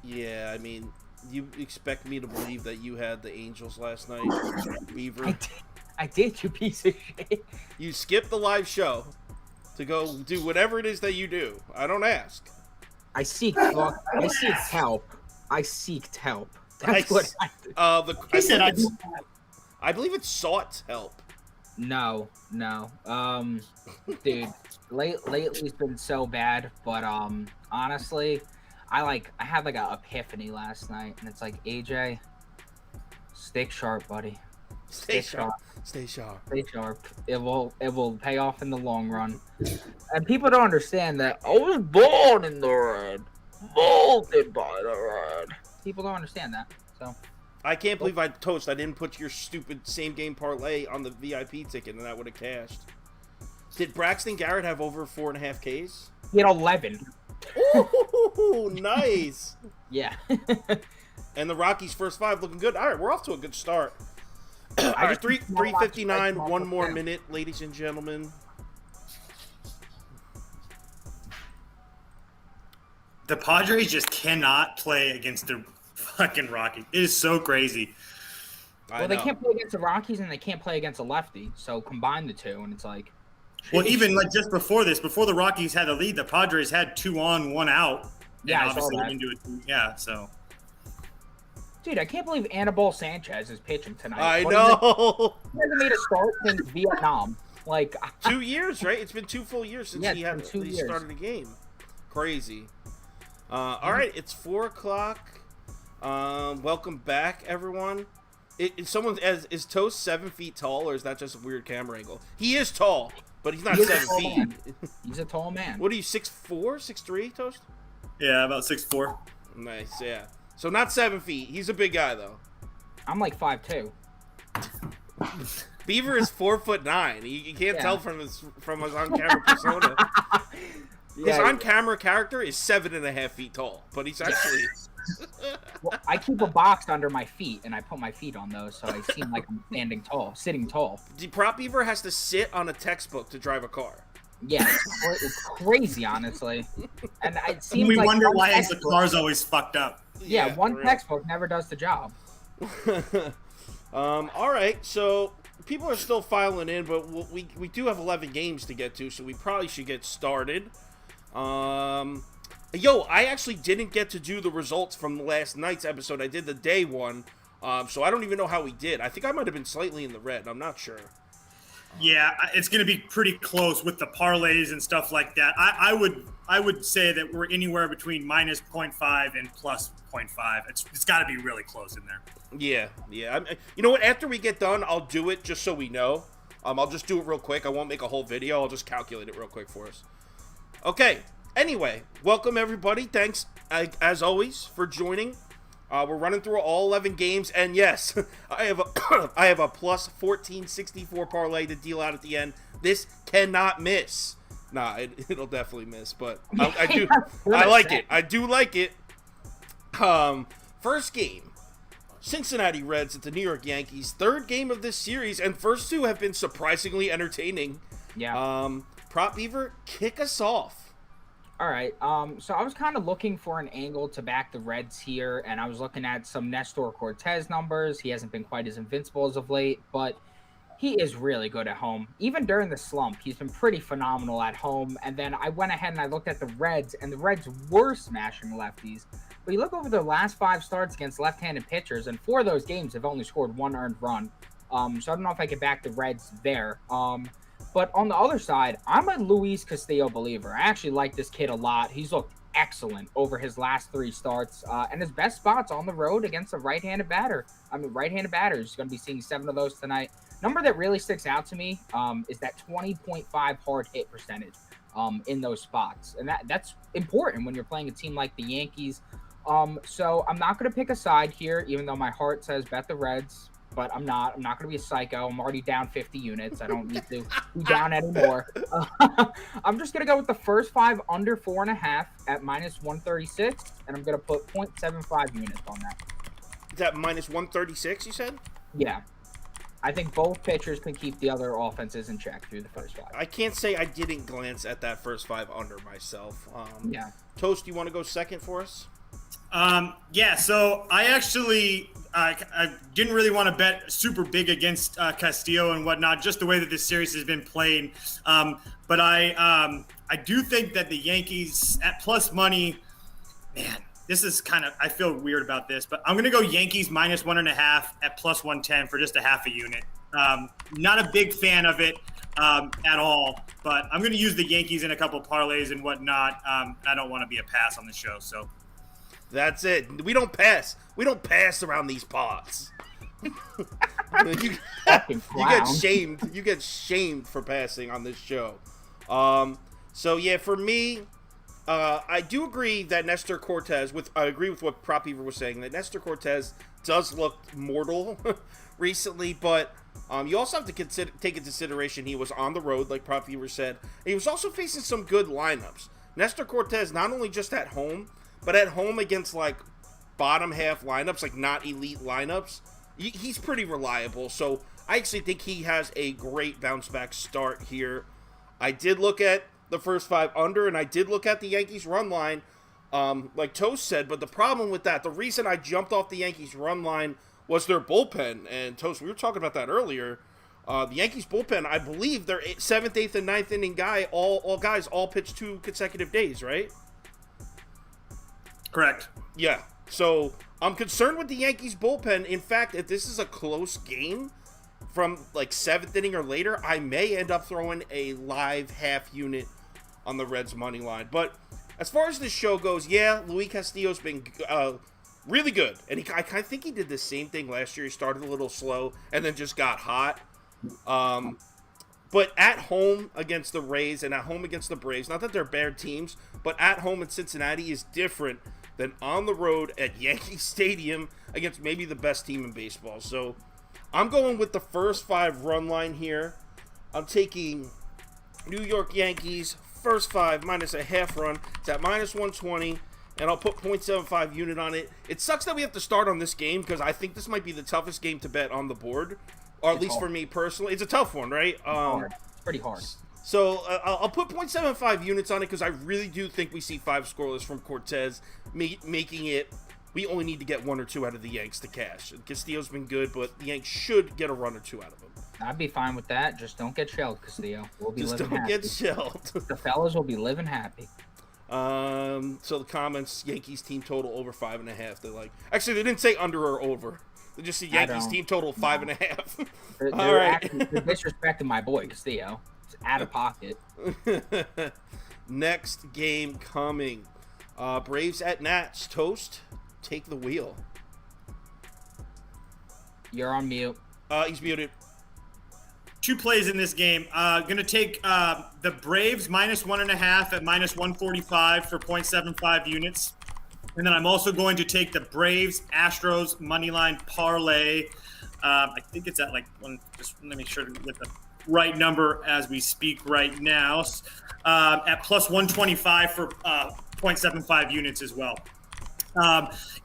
Yeah, I mean, you expect me to believe that you had the Angels last night, Beaver? I did, you piece of shit. You skipped the live show to go do whatever it is that you do. I don't ask. I seeked help. That's what I did. He said I believe it sought help. No. Dude, lately's been so bad, but honestly, I had like an epiphany last night, and it's like, AJ, stick sharp, buddy. Stay sharp. Stay sharp. Stay sharp. It will pay off in the long run. And people don't understand that I was born in the red, molded by the red. People don't understand that. So I can't believe I didn't put your stupid same game parlay on the VIP ticket, and that would have cashed. Did Braxton Garrett have over 4.5 Ks? He had 11. Ooh, nice. Yeah. And the Rockies' first 5 looking good. All right, we're off to a good start. All right, 3:59, one more minute, ladies and gentlemen. The Padres just cannot play against the fucking Rockies. It is so crazy. Well, they can't play against the Rockies and they can't play against a lefty. So combine the two, and it's like. Well, even like just before this, before the Rockies had a lead, the Padres had 2 on, 1 out. Yeah, obviously into it. Yeah, so. Dude, I can't believe Anibal Sanchez is pitching tonight. I know. He hasn't made a start since Vietnam. Like 2 years, right? It's been 2 full years since he started the game. Crazy. All right, it's 4:00. Welcome back, everyone. Is Toast 7 feet tall, or is that just a weird camera angle? He is tall, but he's not 7 feet. He's a tall man. What are you, 6'4", 6'3", Toast? Yeah, about 6'4". Nice, yeah. So not 7 feet. He's a big guy, though. I'm like 5'2". Beaver is 4'9". You can't tell from his on-camera persona. His on-camera character is 7.5 feet tall, but he's actually. Well, I keep a box under my feet, and I put my feet on those, so I seem like I'm sitting tall. The Prop Beaver has to sit on a textbook to drive a car. Yeah, it's crazy, honestly. And it seems we like wonder why the car's always fucked up. Yeah, one textbook never does the job. All right, so people are still filing in, but we do have 11 games to get to, so we probably should get started. I actually didn't get to do the results from last night's episode. I did the day one, so I don't even know how we did. I think I might have been slightly in the red. I'm not sure. Yeah, it's going to be pretty close with the parlays and stuff like that. I would say that we're anywhere between minus 0.5 and plus 0.5. It's got to be really close in there. Yeah. You know what? After we get done, I'll do it just so we know. I'll just do it real quick. I won't make a whole video. I'll just calculate it real quick for us. Okay. Anyway, welcome everybody. Thanks, as always, for joining. We're running through all 11 games, and yes, I have a plus 1464 parlay to deal out at the end. This cannot miss. Nah, it'll definitely miss, but I like it. I do like it. First game, Cincinnati Reds at the New York Yankees. Third game of this series, and first 2 have been surprisingly entertaining. Yeah. Prop Beaver, kick us off. All right, so I was kind of looking for an angle to back the Reds here, and I was looking at some Nestor Cortez numbers. He hasn't been quite as invincible as of late, but he is really good at home. Even during the slump, he's been pretty phenomenal at home. And then I went ahead and I looked at the Reds, and the Reds were smashing lefties. But you look over their last 5 starts against left-handed pitchers, and 4 of those games have only scored 1 earned run. So I don't know if I could back the Reds there. But on the other side, I'm a Luis Castillo believer. I actually like this kid a lot. He's looked excellent over his last 3 starts. And his best spots on the road against a right-handed batter. Right-handed batters. He's going to be seeing 7 of those tonight. Number that really sticks out to me is that 20.5 hard hit percentage in those spots. And that's important when you're playing a team like the Yankees. So I'm not going to pick a side here, even though my heart says bet the Reds. But I'm not going to be a psycho. I'm already down 50 units. I don't need to be down anymore. I'm just going to go with the first 5 under 4.5 at minus 136. And I'm going to put 0.75 units on that. Is that minus 136, you said? Yeah. I think both pitchers can keep the other offenses in check through the first 5. I can't say I didn't glance at that first 5 under myself. Yeah. Toast, you want to go second for us? Yeah, so I actually I didn't really want to bet super big against Castillo and whatnot, just the way that this series has been played. But I do think that the Yankees at plus money, man, this is kind of, I feel weird about this, but I'm going to go Yankees minus 1.5 at plus 110 for just a half a unit. Not a big fan of it at all, but I'm going to use the Yankees in a couple parlays and whatnot. I don't want to be a pass on the show, so. That's it. We don't pass. We don't pass around these pots. you get shamed. You get shamed for passing on this show. So yeah, for me, I do agree that Nestor Cortez. I agree with what Prop Beaver was saying. That Nestor Cortez does look mortal recently, but you also have to take into consideration he was on the road, like Prop Beaver said. And he was also facing some good lineups. Nestor Cortez not only just at home, but at home against, like, bottom half lineups, like not elite lineups, he's pretty reliable. So I actually think he has a great bounce back start here. I did look at the first 5 under, and I did look at the Yankees run line, like Toast said. But the problem with that, the reason I jumped off the Yankees run line was their bullpen. And Toast, we were talking about that earlier. The Yankees bullpen, I believe their 7th, 8th, and 9th inning guy, all guys all pitched 2 consecutive days, right? Correct. Yeah. So I'm concerned with the Yankees bullpen. In fact, if this is a close game from like 7th inning or later, I may end up throwing a live half unit on the Reds money line. But as far as this show goes, yeah, Luis Castillo's been really good. And I think he did the same thing last year. He started a little slow and then just got hot. But at home against the Rays and at home against the Braves, not that they're bad teams, but at home in Cincinnati is different than on the road at Yankee Stadium against maybe the best team in baseball. So I'm going with the first 5 run line here. I'm taking New York Yankees, first 5 minus a half run. It's at minus 120, and I'll put 0.75 unit on it. It sucks that we have to start on this game because I think this might be the toughest game to bet on the board, or at least for me personally. It's a tough one, right? It's pretty hard. So I'll put 0.75 units on it because I really do think we see 5 scoreless from Cortez, making it, we only need to get 1 or 2 out of the Yanks to cash. Castillo's been good, but the Yanks should get a run or 2 out of him. I'd be fine with that. Just don't get shelled, Castillo. We'll be Just living don't happy. get shelled. The fellas will be living happy. So the comments, Yankees team total over 5.5. They're like, actually, they didn't say under or over. They just said Yankees team total 5.5. All right. They're disrespecting my boy, Castillo. It's out of pocket. Next game coming. Braves at Nats. Toast, take the wheel. You're on mute. He's muted. 2 plays in this game. Going to take the Braves minus 1.5 at minus 145 for 0.75 units. And then I'm also going to take the Braves Astros moneyline parlay. I think it's at like one. Just let me make sure to get the right number as we speak right now. At plus 125 for 0.75 units as well.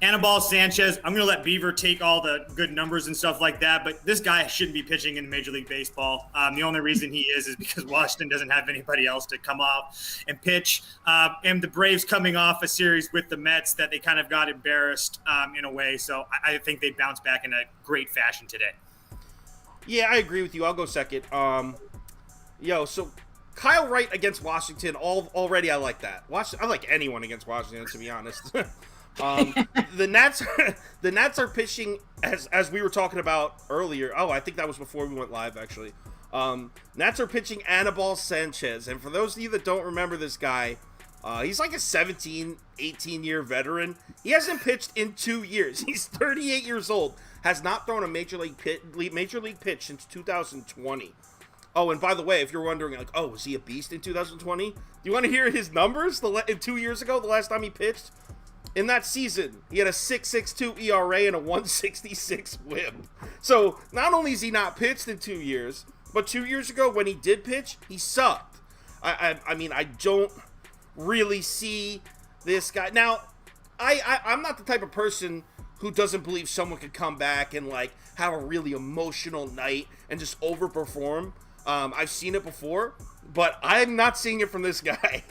Anibal Sanchez, I'm going to let Beaver take all the good numbers and stuff like that, but this guy shouldn't be pitching in Major League Baseball. The only reason he is because Washington doesn't have anybody else to come off and pitch. And the Braves coming off a series with the Mets that they kind of got embarrassed in a way. So I think they bounce back in a great fashion today. Yeah, I agree with you. I'll go second. So Kyle Wright against Washington, already I like that. I like anyone against Washington, to be honest. The Nats are pitching as we were talking about earlier. Oh, I think that was before we went live, actually. Nats are pitching Anibal Sanchez, and for those of you that don't remember this guy, he's like a 17, 18-year veteran. He hasn't pitched in 2 years. He's 38 years old, has not thrown a major league pitch since 2020. Oh, and by the way, if you're wondering, like, oh, was he a beast in 2020? Do you want to hear his numbers? 2 years ago, the last time he pitched? In that season, he had a 6.62 ERA and a 166 WHIP. So, not only is he not pitched in 2 years, but 2 years ago, when he did pitch, he sucked. I mean, I don't really see this guy. Now, I'm not the type of person who doesn't believe someone could come back and, like, have a really emotional night and just overperform. I've seen it before, but I'm not seeing it from this guy.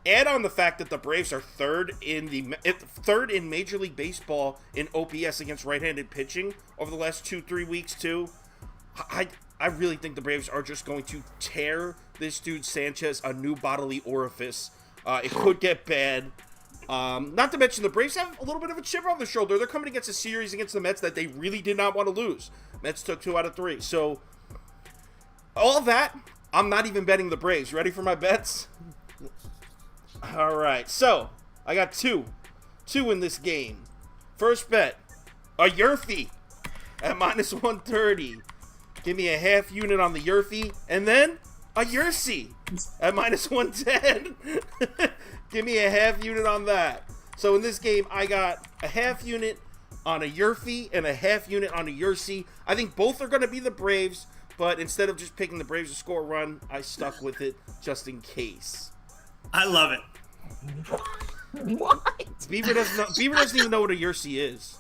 Add on the fact that the Braves are third in Major League Baseball in OPS against right-handed pitching over the last 2-3 weeks too. I really think the Braves are just going to tear this dude Sanchez a new bodily orifice. It could get bad. Not to mention the Braves have a little bit of a chip on their shoulder. They're coming against a series against the Mets that they really did not want to lose. Mets took 2 out of 3. So all that, I'm not even betting the Braves. Ready for my bets? All right, so I got two in this game. First bet, a Yurfie at -130. Give me a half unit on the Yurfie, and then a Yursi at -110. Give me a half unit on that. So in this game, I got a half unit on a Yurfie and a half unit on a Yursi. I think both are going to be the Braves, but instead of just picking the Braves to score a run, I stuck with it just in case. I love it. What? Beaver doesn't even know what a Yursi is.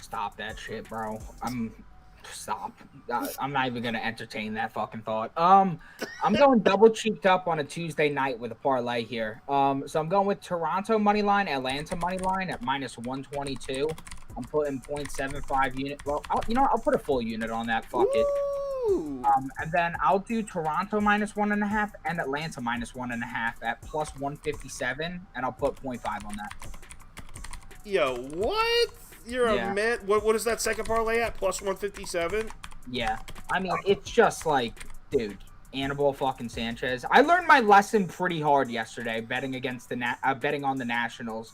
Stop that shit, bro. Stop. I'm not even gonna entertain that fucking thought. I'm going double cheeked up on a Tuesday night with a parlay here. So I'm going with Toronto money line, Atlanta money line at -122. I'm putting 0.75 unit. Well, I'll put a full unit on that. Fuck it. And then I'll do Toronto -1.5 and Atlanta -1.5 at +157, and I'll put 0.5 on that. Yo, what? You're a man. What is that second parlay at? +157? Yeah. I mean, it's just like, dude, Anibal fucking Sanchez. I learned my lesson pretty hard yesterday betting against betting on the Nationals.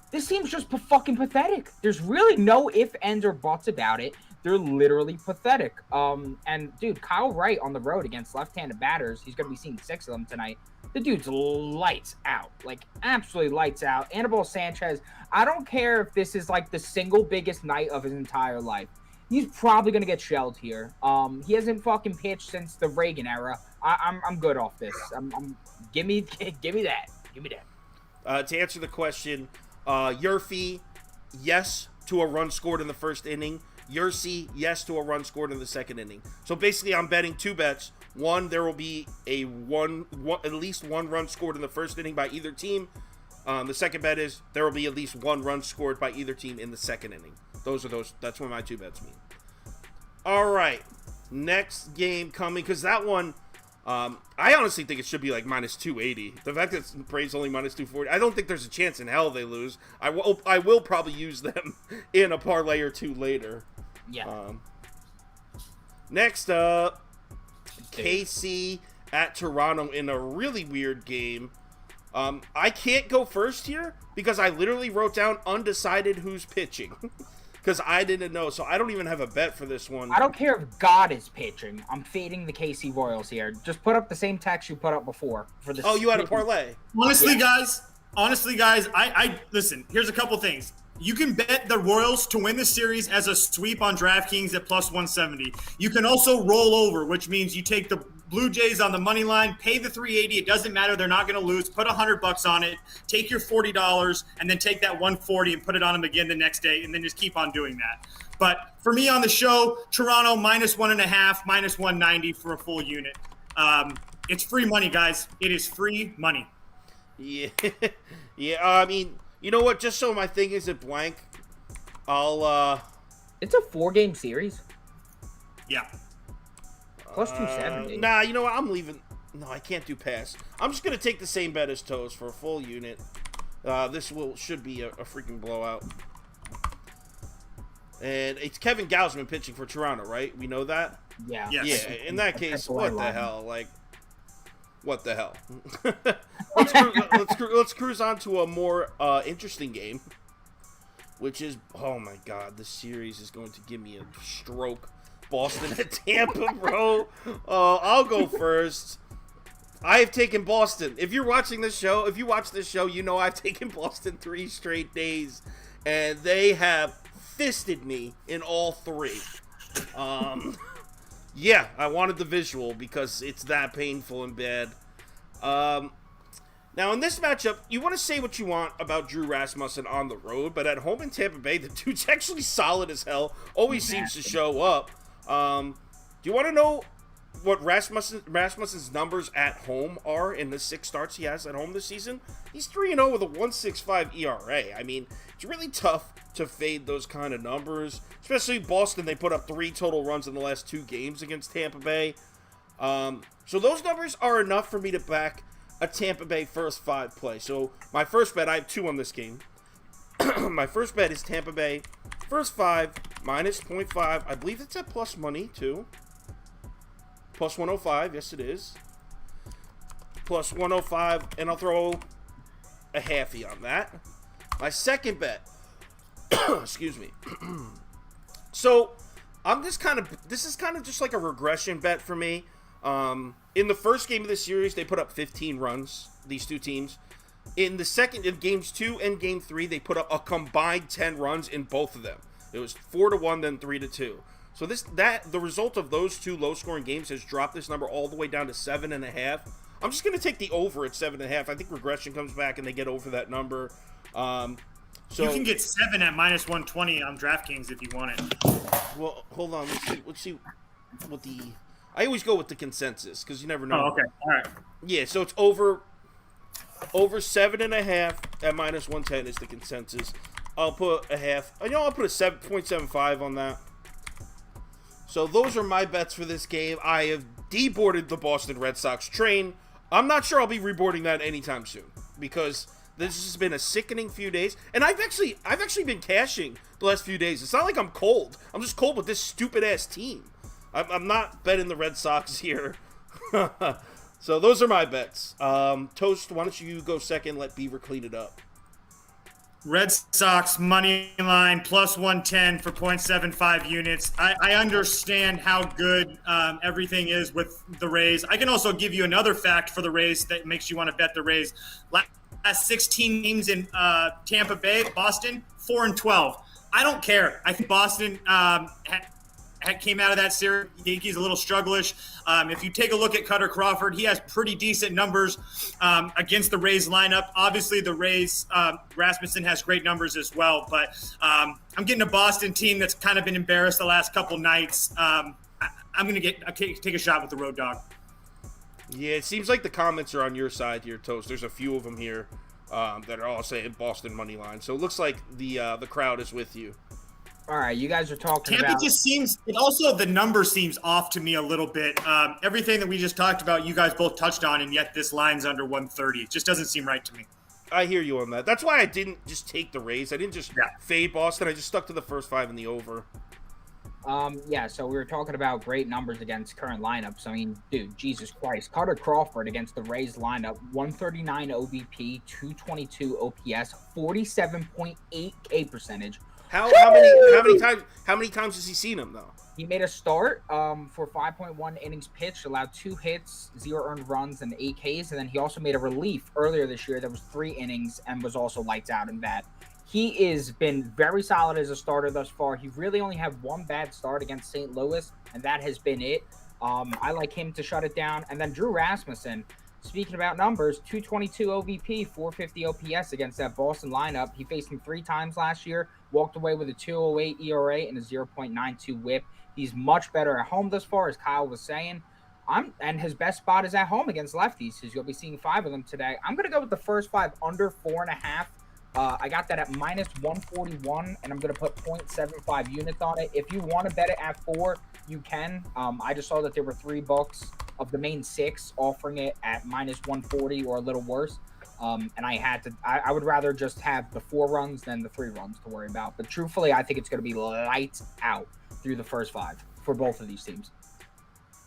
This team's just fucking pathetic. There's really no ifs, ands, or buts about it. They're literally pathetic. And dude, Kyle Wright on the road against left-handed batters. He's gonna be seeing 6 of them tonight. The dude's lights out, like absolutely lights out. Anibal Sanchez. I don't care if this is like the single biggest night of his entire life. He's probably gonna get shelled here. He hasn't fucking pitched since the Reagan era. I'm good off this. Give me that. Give me that. To answer the question, Yurfie, yes to a run scored in the first inning. Yursi, yes to a run scored in the second inning. So basically, I'm betting 2 bets. One, there will be at least one run scored in the first inning by either team. The second bet is there will be at least 1 run scored by either team in the second inning. That's what my 2 bets mean. All right, next game coming, because that one, I honestly think it should be like -280. The fact that Braves only -240, I don't think there's a chance in hell they lose. I will probably use them in a parlay or 2 later. Yeah. Next up, KC at Toronto in a really weird game. I can't go first here because I literally wrote down undecided who's pitching because I didn't know. So I don't even have a bet for this one. I don't care if God is pitching. I'm fading the KC Royals here. Just put up the same text you put up before for this. Oh, you had a parlay. Honestly, guys, I listen. Here's a couple things. You can bet the Royals to win the series as a sweep on DraftKings at +170. You can also roll over, which means you take the Blue Jays on the money line, pay the $380. It doesn't matter. They're not going to lose. Put $100 on it. Take your $40 and then take that $140 and put it on them again the next day, and then just keep on doing that. But for me on the show, Toronto -1.5, -190 for a full unit. It's free money, guys. It is free money. Yeah, yeah. I mean, you know what? Just so my thing isn't blank, I'll. It's a 4-game series. Yeah. +270. Nah, you know what? I'm leaving. No, I can't do pass. I'm just gonna take the same bet as Toast for a full unit. This should be a freaking blowout. And it's Kevin Gausman pitching for Toronto, right? We know that. Yeah. Yes. Yeah. In that case, what the hell? Like, what the hell? let's cruise on to a more interesting game, which is, oh my God, this series is going to give me a stroke. Boston at Tampa, bro. I'll go first. I have taken Boston. If you watch this show, you know I've taken Boston 3 straight days, and they have fisted me in all 3. Yeah, I wanted the visual because it's that painful and bad. Now, in this matchup, you want to say what you want about Drew Rasmussen on the road, but at home in Tampa Bay, the dude's actually solid as hell. Always seems to show up. Do you want to know what Rasmussen's numbers at home are in the 6 starts he has at home this season, he's 3-0 with a 1.65 ERA. I mean, it's really tough to fade those kind of numbers, especially Boston. They put up 3 total runs in the last 2 games against Tampa Bay. So those numbers are enough for me to back a Tampa Bay first 5 play. So my first bet, I have 2 on this game. My first bet is Tampa Bay first 5 minus 0.5. I believe it's at plus money too. Plus 105, yes it is. Plus 105, and I'll throw a halfie on that. My second bet, excuse me. So this is kind of just like a regression bet for me. In the first game of the series, they put up 15 runs, these 2 teams. In games 2 and game 3, they put up a combined 10 runs in both of them. It was 4-1, then 3-2. So the result of those 2 low-scoring games has dropped this number all the way down to 7.5. I'm just going to take the over at 7.5. I think regression comes back and they get over that number. So you can get 7 at minus 120 on DraftKings if you want it. Well, hold on. Let's see what the. I always go with the consensus because you never know. Oh, okay. All right. Yeah, so it's over 7.5 at minus 110 is the consensus. I'll put a half. I'll put a 7.75 on that. So those are my bets for this game. I have deboarded the Boston Red Sox train. I'm not sure I'll be reboarding that anytime soon because this has been a sickening few days, and I've actually been cashing the last few days. It's not like I'm cold. I'm just cold with this stupid ass team. I'm not betting the Red Sox here. So those are my bets. Toast, why don't you go second? Let Beaver clean it up. Red Sox money line plus 110 for 0.75 units. I understand how good everything is with the Rays. I can also give you another fact for the Rays that makes you want to bet the Rays. Last 16 games in Tampa Bay, Boston, 4-12. I don't care. I think Boston came out of that series. Yankees a little strugglish. If you take a look at Cutter Crawford, he has pretty decent numbers against the Rays lineup. Obviously, the Rays, Rasmussen has great numbers as well. But I'm getting a Boston team that's kind of been embarrassed the last couple nights. I'm going to take a shot with the road dog. Yeah, it seems like the comments are on your side here, Toast. There's a few of them here that are all saying Boston money line. So it looks like the crowd is with you. All right, you guys are talking Tampa about. just seems, and also the number seems off to me a little bit. Everything that we just talked about, you guys both touched on, and yet this line's under 130. It just doesn't seem right to me. I hear you on that. That's why I didn't just take the Rays. I didn't just fade Boston. I just stuck to the first 5 in the over. Yeah, so we were talking about great numbers against current lineups. I mean, dude, Jesus Christ. Carter Crawford against the Rays lineup, 139 OBP, 222 OPS, 47.8 K percentage. How many times has he seen him though? He made a start for 5.1 innings pitched, allowed 2 hits, 0 earned runs, and 8 Ks. And then he also made a relief earlier this year that was 3 innings and was also lights out in that. He has been very solid as a starter thus far. He really only had 1 bad start against St. Louis, and that has been it. I like him to shut it down. And then Drew Rasmussen, speaking about numbers, 222 OBP, 450 OPS against that Boston lineup. He faced him 3 times last year, walked away with a 2.08 ERA and a 0.92 WHIP. He's much better at home thus far, as Kyle was saying. And his best spot is at home against lefties, because you'll be seeing 5 of them today. I'm going to go with the first 5 under 4.5. I got that at minus 141, and I'm going to put 0.75 units on it. If you want to bet it at 4, you can. I just saw that there were 3 books of the main 6 offering it at minus 140 or a little worse. And I would rather just have the 4 runs than the 3 runs to worry about. But truthfully, I think it's going to be lights out through the first 5 for both of these teams.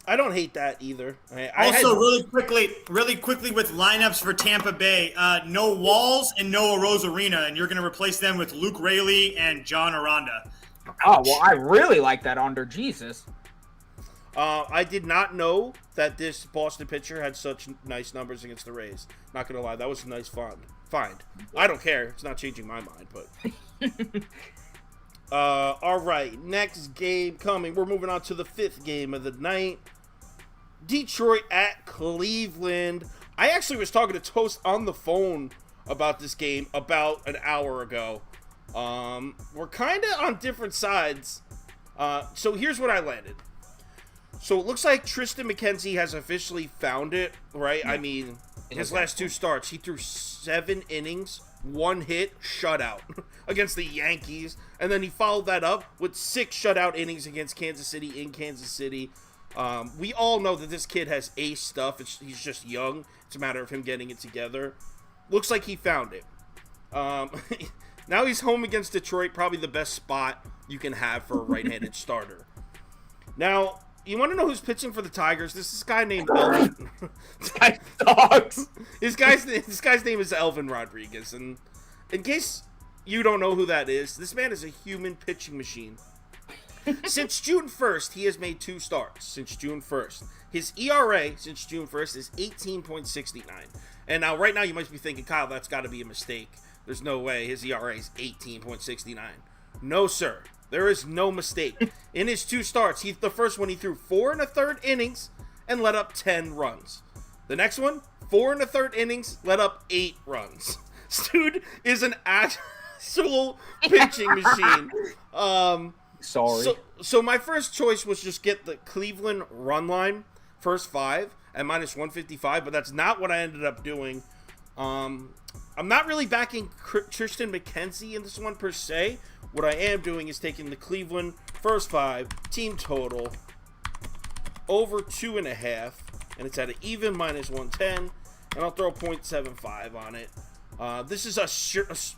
I don't hate that either. Really quickly with lineups for Tampa Bay, no Walls and no Rosarina, and you're going to replace them with Luke Raley and John Aranda. Oh, well, I really like that under. Jesus. I did not know that this Boston pitcher had such nice numbers against the Rays. Not going to lie, that was a nice find. I don't care. It's not changing my mind, but... all right, next game coming. We're moving on to the 5th game of the night. Detroit at Cleveland. I actually was talking to Toast on the phone about this game about an hour ago. We're kind of on different sides. So here's what I landed. So it looks like Tristan McKenzie has officially found it, right? I mean, his last 2 starts, he threw 7 innings, 1 hit, shutout against the Yankees. And then he followed that up with 6 shutout innings against Kansas City in Kansas City. We all know that this kid has ace stuff. He's just young. It's a matter of him getting it together. Looks like he found it. Now he's home against Detroit, probably the best spot you can have for a right-handed starter. Now, you want to know who's pitching for the Tigers? This guy named Elvin. This guy sucks. This guy's name is Elvin Rodriguez. And in case you don't know who that is, this man is a human pitching machine. Since June 1st, he has made 2 starts. Since June 1st. His ERA since June 1st is 18.69. And now, right now, you might be thinking, Kyle, that's got to be a mistake. There's no way his ERA is 18.69. No, sir. There is no mistake. In his 2 starts, the first one he threw 4 1/3 innings and let up 10 runs. The next one, 4 1/3 innings, let up 8 runs. This dude is an actual pitching machine. Sorry. So my first choice was just get the Cleveland run line, first 5 at -155, but that's not what I ended up doing. I'm not really backing Tristan McKenzie in this one per se. What I am doing is taking the Cleveland first 5 team total over 2.5, and it's at an even -110, and I'll throw 0.75 on it. This is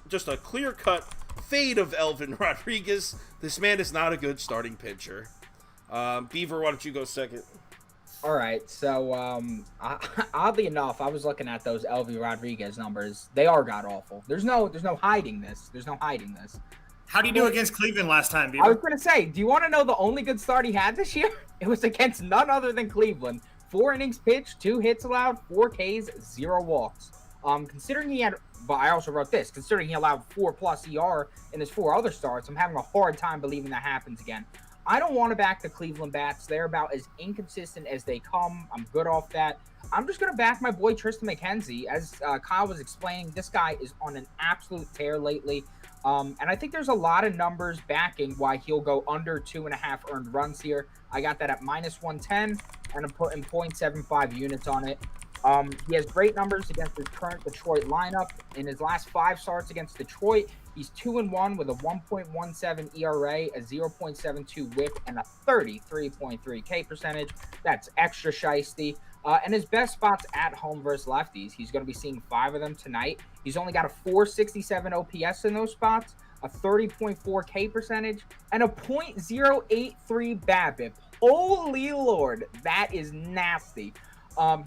just a clear-cut fade of Elvin Rodriguez. This man is not a good starting pitcher. Beaver, why don't you go second? All right, so oddly enough, I was looking at those Elvin Rodriguez numbers. They are god awful. There's no hiding this. How do you do against Cleveland last time, Beaver? I was gonna say, do you want to know the only good start he had this year? It was against none other than Cleveland. 4 innings pitched, 2 hits allowed, 4 Ks, 0 walks. Considering he had, but I also wrote this, considering he allowed 4+ ER in his 4 other starts, I'm having a hard time believing that happens again. I don't want to back the Cleveland bats. They're about as inconsistent as they come. I'm good off that. I'm just going to back my boy Tristan McKenzie. As Kyle was explaining, this guy is on an absolute tear lately. And I think there's a lot of numbers backing why he'll go under 2.5 earned runs here. I got that at -110, and I'm putting 0.75 units on it. He has great numbers against his current Detroit lineup. In his last 5 starts against Detroit, he's 2-1 with a 1.17 ERA, a 0.72 WHIP, and a 33.3 K percentage. That's extra shiesty. And his best spots at home versus lefties. He's going to be seeing 5 of them tonight. He's only got a 467 OPS in those spots, a 30.4 K percentage, and a .083 BABIP. Holy Lord, that is nasty.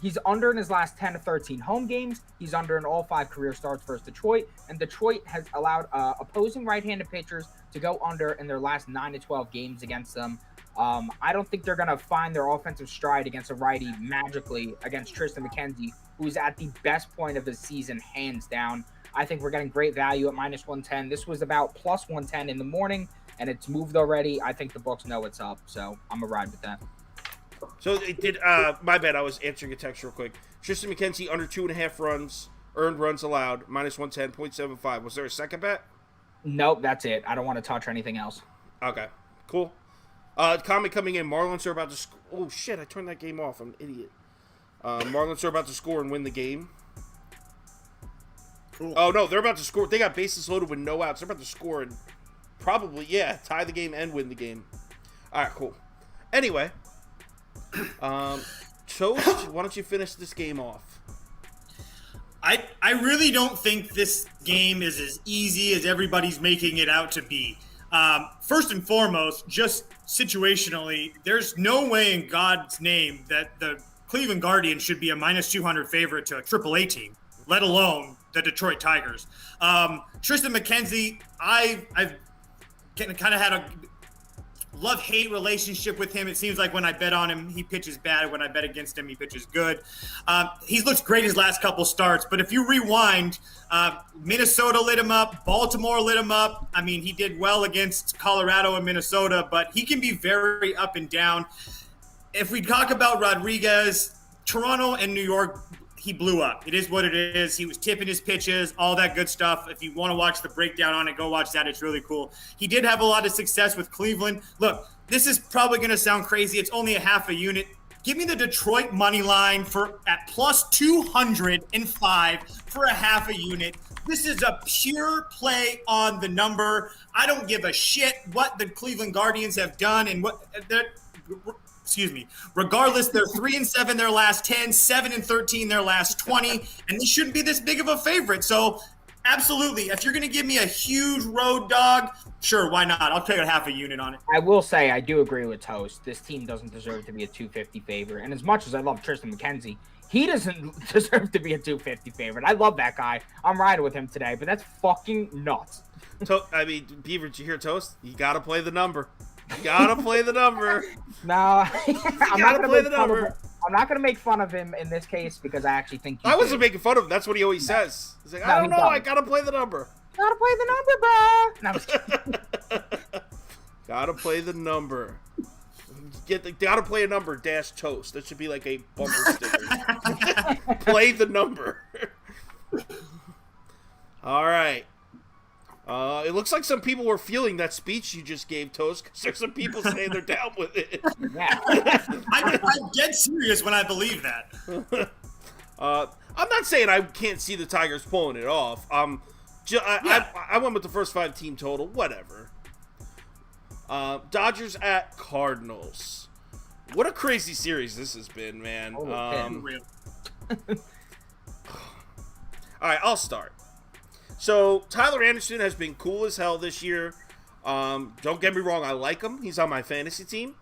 He's under in his last 10 to 13 home games. He's under in all 5 career starts versus Detroit. And Detroit has allowed opposing right-handed pitchers to go under in their last 9 to 12 games against them. I don't think they're going to find their offensive stride against a righty magically against Tristan McKenzie, who's at the best point of his season, hands down. I think we're getting great value at -110. This was about +110 in the morning, and it's moved already. I think the books know it's up, so I'm going to ride with that. So it did. My bad. I was answering a text real quick. Tristan McKenzie under 2.5 runs, earned runs allowed, -110, 0.75. Was there a second bet? Nope, that's it. I don't want to touch anything else. Okay, cool. Comment coming in. Marlins are about to. Oh shit! I turned that game off. I'm an idiot. Marlins are about to score and win the game. Cool. Oh no, they're about to score. They got bases loaded with no outs. They're about to score and probably tie the game and win the game. All right, cool. Anyway. Toast, why don't you finish this game off? I really don't think this game is as easy as everybody's making it out to be. First and foremost, just situationally, there's no way in God's name that the Cleveland Guardians should be a -200 favorite to a AAA team, let alone the Detroit Tigers. Tristan McKenzie, I've kind of had a love-hate relationship with him. It seems like when I bet on him, he pitches bad. When I bet against him, he pitches good. He's looked great his last couple starts, but if you rewind, Minnesota lit him up, Baltimore lit him up. I mean, he did well against Colorado and Minnesota, but he can be very up and down. If we talk about Rodriguez, Toronto and New York, he blew up. It is what it is. He was tipping his pitches, all that good stuff. If you want to watch the breakdown on it, go watch that. It's really cool. He did have a lot of success with Cleveland. Look, this is probably going to sound crazy. It's only a half a unit. Give me the Detroit money line at plus 205 for a half a unit. This is a pure play on the number. I don't give a shit what the Cleveland Guardians have done and what they're. Excuse me. Regardless, they're 3-7 their last 10, 7-13 their last 20, and they shouldn't be this big of a favorite. So, absolutely, if you're going to give me a huge road dog, sure, why not? I'll take a half a unit on it. I will say I do agree with Toast. This team doesn't deserve to be a 250 favorite, and as much as I love Tristan McKenzie, he doesn't deserve to be a 250 favorite. I love that guy. I'm riding with him today, but that's fucking nuts. Beaver, did you hear Toast? You got to play the number. You gotta play the number. No, I'm not gonna play the number. I'm not gonna make fun of him in this case because I actually think I wasn't making fun of him. That's what he always says. He's like, I don't know. I gotta play the number. Gotta play the number, bro. No, I'm just kidding. Gotta play the number. Gotta play a number dash Toast. That should be like a bumper sticker. Play the number. All right. It looks like some people were feeling that speech you just gave, Toast, because there's some people saying they're down with it. Yeah. I'm dead serious when I believe that. I'm not saying I can't see the Tigers pulling it off. I went with the first 5 team total. Whatever. Dodgers at Cardinals. What a crazy series this has been, man. All right, I'll start. So, Tyler Anderson has been cool as hell this year. Don't get me wrong, I like him. He's on my fantasy team.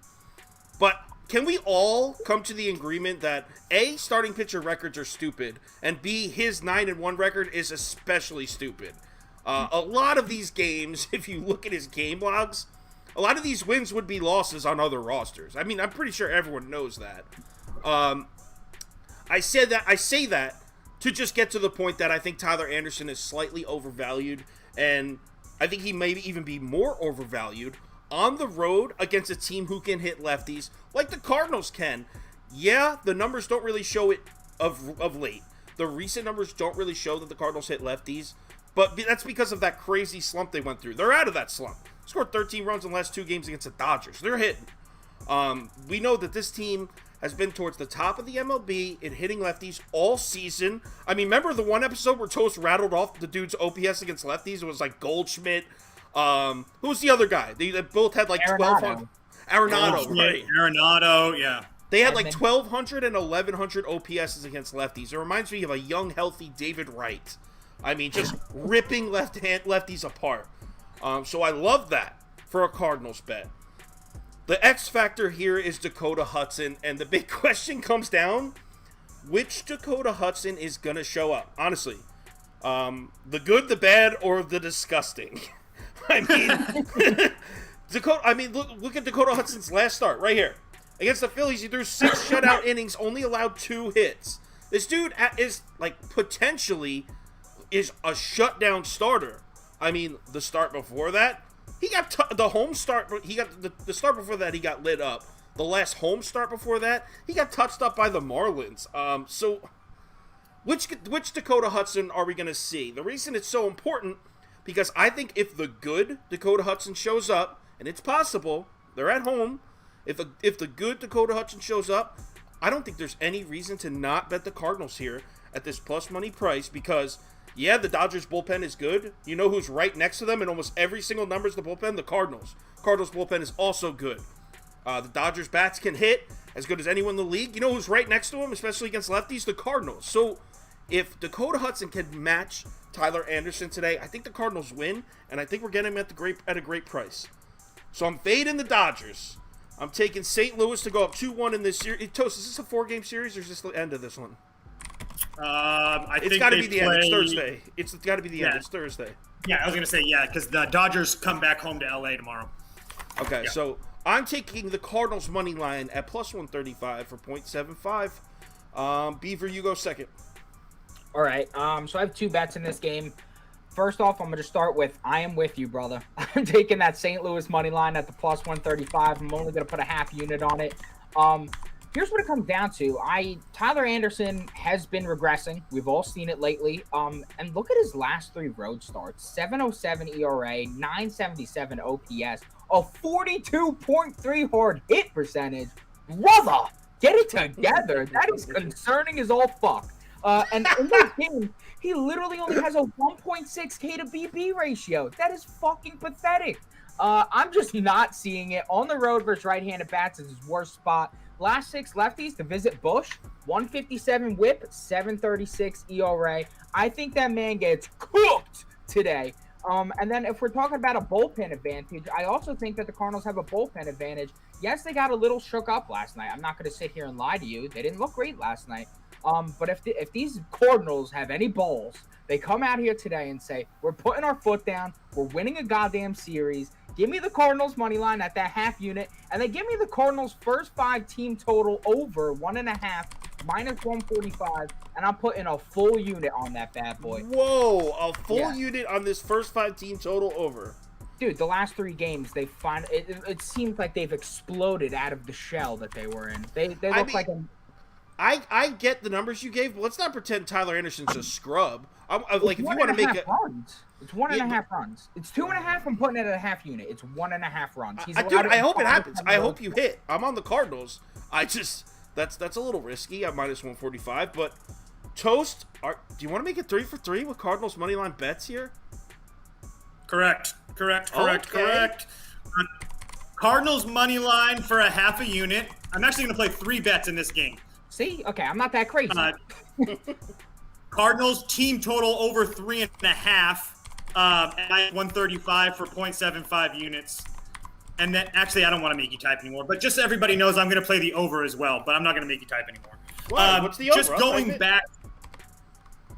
But can we all come to the agreement that A, starting pitcher records are stupid, and B, his 9-1 record is especially stupid? A lot of these games, if you look at his game logs, a lot of these wins would be losses on other rosters. I mean, I'm pretty sure everyone knows that. I say that to just get to the point that I think Tyler Anderson is slightly overvalued, and I think he may even be more overvalued on the road against a team who can hit lefties like the Cardinals can. Yeah, the numbers don't really show it of late. The recent numbers don't really show that the Cardinals hit lefties, but that's because of that crazy slump they went through. They're out of that slump. Scored 13 runs in the last 2 games against the Dodgers. They're hitting. We know that this team has been towards the top of the MLB in hitting lefties all season. I mean, remember the one episode where Toast rattled off the dude's OPS against lefties? It was like Goldschmidt. Who was the other guy? They both had like 1,200. Arenado, right. Arenado, yeah. They had like 1,200 and 1,100 OPSs against lefties. It reminds me of a young, healthy David Wright. I mean, just ripping lefties apart. So I love that for a Cardinals bet. The X factor here is Dakota Hudson, and the big question comes down, which Dakota Hudson is going to show up? Honestly, the good, the bad, or the disgusting? I mean, look at Dakota Hudson's last start right here. Against the Phillies, he threw 6 shutout innings, only allowed 2 hits. This dude is, like, potentially is a shutdown starter. I mean, the start before that, he got the home start. He got the start before that. He got lit up. The last home start before that, he got touched up by the Marlins. So, which Dakota Hudson are we going to see? The reason it's so important, because I think if the good Dakota Hudson shows up, and it's possible, they're at home. If the good Dakota Hudson shows up, I don't think there's any reason to not bet the Cardinals here at this plus money price, because yeah, the Dodgers bullpen is good. You know who's right next to them in almost every single number is the bullpen? The Cardinals. Cardinals bullpen is also good. The Dodgers bats can hit as good as anyone in the league. You know who's right next to them, especially against lefties? The Cardinals. So if Dakota Hudson can match Tyler Anderson today, I think the Cardinals win, and I think we're getting him at a great price. So I'm fading the Dodgers. I'm taking St. Louis to go up 2-1 in this series. Toast, is this a 4-game series, or is this the end of this one? It's got to be the end. It's Thursday. It's got to be the end. It's Thursday. Yeah, I was going to say, yeah, because the Dodgers come back home to L.A. tomorrow. Okay, so I'm taking the Cardinals money line at plus 135 for 0.75. Beaver, you go second. All right. So I have 2 bets in this game. First off, I'm going to start with I am with you, brother. I'm taking that St. Louis money line at the plus 135. I'm only going to put a half unit on it. here's what it comes down to. Tyler Anderson has been regressing. We've all seen it lately. And look at his last 3 road starts: 7.07 ERA, 9.77 OPS, a 42.3 hard hit percentage. Brother, get it together. That is concerning as all fuck. And in that game, he literally only has a 1.6 K to BB ratio. That is fucking pathetic. I'm just not seeing it. On the road versus right-handed bats is his worst spot. Last 6 lefties to visit Busch, 157 whip, 736 ERA. I think that man gets cooked today. And then if we're talking about a bullpen advantage, I also think that the Cardinals have a bullpen advantage. Yes, they got a little shook up last night. I'm not going to sit here and lie to you. They didn't look great last night. But if these Cardinals have any balls, they come out here today and say, we're putting our foot down. We're winning a goddamn series. Give me the Cardinals money line at that half unit. And then give me the Cardinals first 5 team total over 1.5 minus 145. And I'm putting a full unit on that bad boy. Whoa, a full unit on this first 5 team total over. Dude, the last 3 games, it seems like they've exploded out of the shell that they were in. They look like a... I get the numbers you gave, but let's not pretend Tyler Anderson's a scrub. Like, if you want to make it, it's 1.5 runs. It's 2.5. I'm putting it at a half unit. It's 1.5 runs. Dude, I hope it happens. I hope you hit. I'm on the Cardinals. That's a little risky. I'm minus 145. But Toast, do you want to make it 3 for 3 with Cardinals money line bets here? Correct. Cardinals money line for a half a unit. I'm actually going to play 3 bets in this game. See? Okay, I'm not that crazy. Cardinals team total over 3.5 at 135 for 0.75 units. And then, actually, I don't want to make you type anymore. But just so everybody knows, I'm going to play the over as well. But I'm not going to make you type anymore. What's the over? Just going back,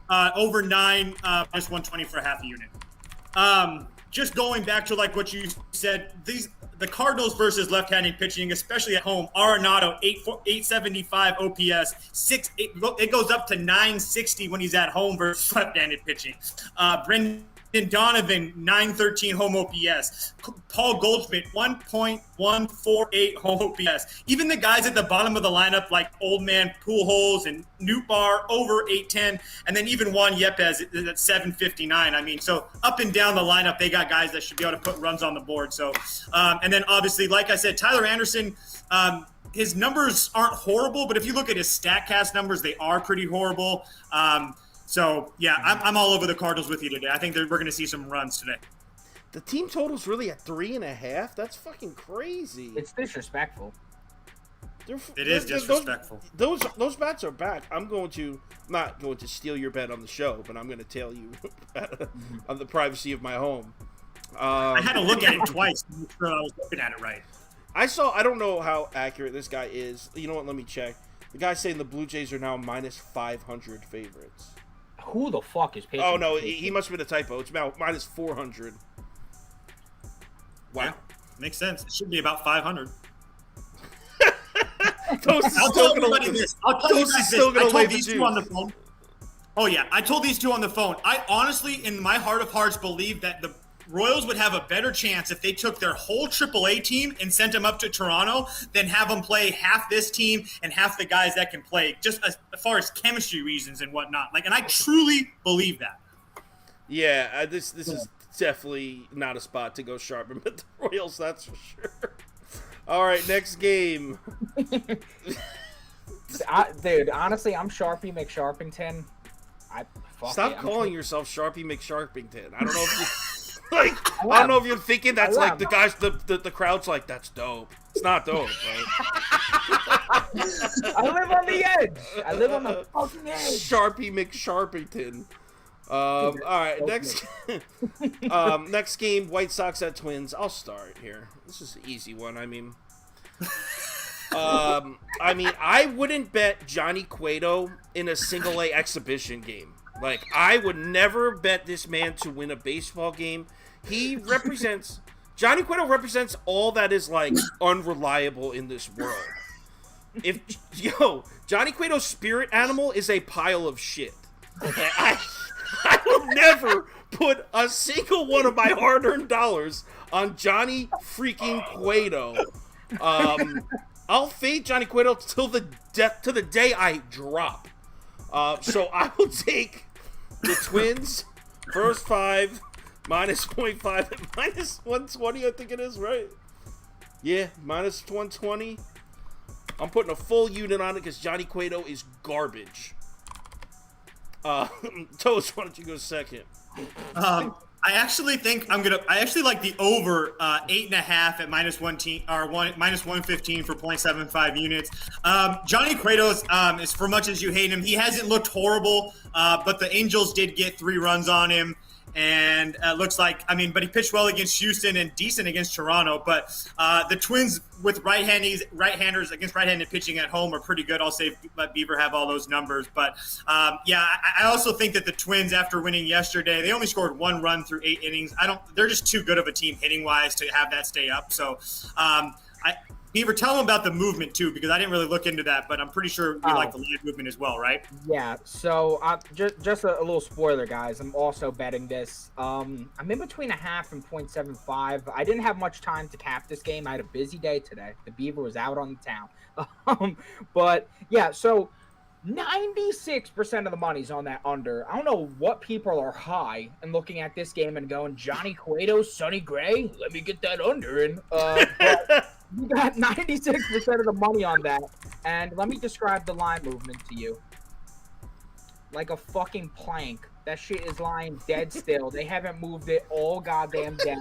over 9 minus 120 for a half a unit. Just going back to like what you said, the Cardinals versus left-handed pitching, especially at home, Arenado 875 OPS, it goes up to 960 when he's at home versus left-handed pitching. Brendan Donovan 913 home OPS, Paul Goldschmidt 1.148 home OPS. Even the guys at the bottom of the lineup like Old Man Pujols and Nootbaar over 810, and then even Juan Yepes at 759. I mean, so up and down the lineup, they got guys that should be able to put runs on the board. So, and then obviously, like I said, Tyler Anderson. His numbers aren't horrible, but if you look at his StatCast numbers, they are pretty horrible. So, yeah, I'm all over the Cardinals with you today. I think we're going to see some runs today. The team total's really at 3.5? That's fucking crazy. It's disrespectful. It is disrespectful. Those bets are back. I'm not going to steal your bet on the show, but I'm going to tell you on the privacy of my home. I had to look at it twice to make sure I was looking at it right. I don't know how accurate this guy is. You know what? Let me check. The guy's saying the Blue Jays are now minus 500 favorites. Who the fuck is pitching? Oh, no, he must have been a typo. It's about minus 400. Wow. Yeah, makes sense. It should be about 500. I'll tell everybody this. I'll tell you guys this. I told these 2 on the phone. Oh, yeah. I told these 2 on the phone. I honestly, in my heart of hearts, believe that the Royals would have a better chance if they took their whole AAA team and sent them up to Toronto than have them play half this team and half the guys that can play, just as far as chemistry reasons and whatnot. Like, and I truly believe that. Yeah, this is definitely not a spot to go sharpen with the Royals, that's for sure. All right, next game. Dude, honestly, I'm Sharpie McSharpington. Stop calling yourself Sharpie McSharpington. I don't know if you... I don't know if you're thinking that's like the guys, the crowd's like, that's dope. It's not dope, right? I live on the edge. I live on the fucking edge. Sharpie McSharpington. All right, next game, White Sox at Twins. I'll start here. This is an easy one. I mean, I wouldn't bet Johnny Cueto in a single-A exhibition game. Like, I would never bet this man to win a baseball game. Johnny Cueto represents all that is, like, unreliable in this world. Johnny Cueto's spirit animal is a pile of shit. Okay? I will never put a single one of my hard-earned dollars on Johnny freaking Cueto. I'll fade Johnny Cueto till the death to the day I drop. So I will take the Twins first 5 minus 0.5 and minus 120. I think it is, right? Yeah, minus 120. I'm putting a full unit on it because Johnny Cueto is garbage. Toast, why don't you go second? I actually think I actually like the over 8.5 at minus 115 for 0.75 units. Johnny Cueto is for much as you hate him, he hasn't looked horrible, but the Angels did get 3 runs on him. And looks like, but he pitched well against Houston and decent against Toronto. But the Twins with right-handers against right-handed pitching at home are pretty good. I'll let Beaver have all those numbers. But I also think that the Twins, after winning yesterday, they only scored 1 run through 8 innings. They're just too good of a team hitting-wise to have that stay up. So Beaver, tell them about the movement too, because I didn't really look into that, but I'm pretty sure you like the line movement as well, right? Yeah. So just a little spoiler, guys. I'm also betting this. I'm in between 0.5 and 0.75. I didn't have much time to cap this game. I had a busy day today. The Beaver was out on the town. But yeah, so 96% of the money's on that under. I don't know what people are high and looking at this game and going, Johnny Cueto, Sonny Gray, let me get that under in. But you got 96% of the money on that. And let me describe the line movement to you. Like a fucking plank. That shit is lying dead still. They haven't moved it all goddamn day.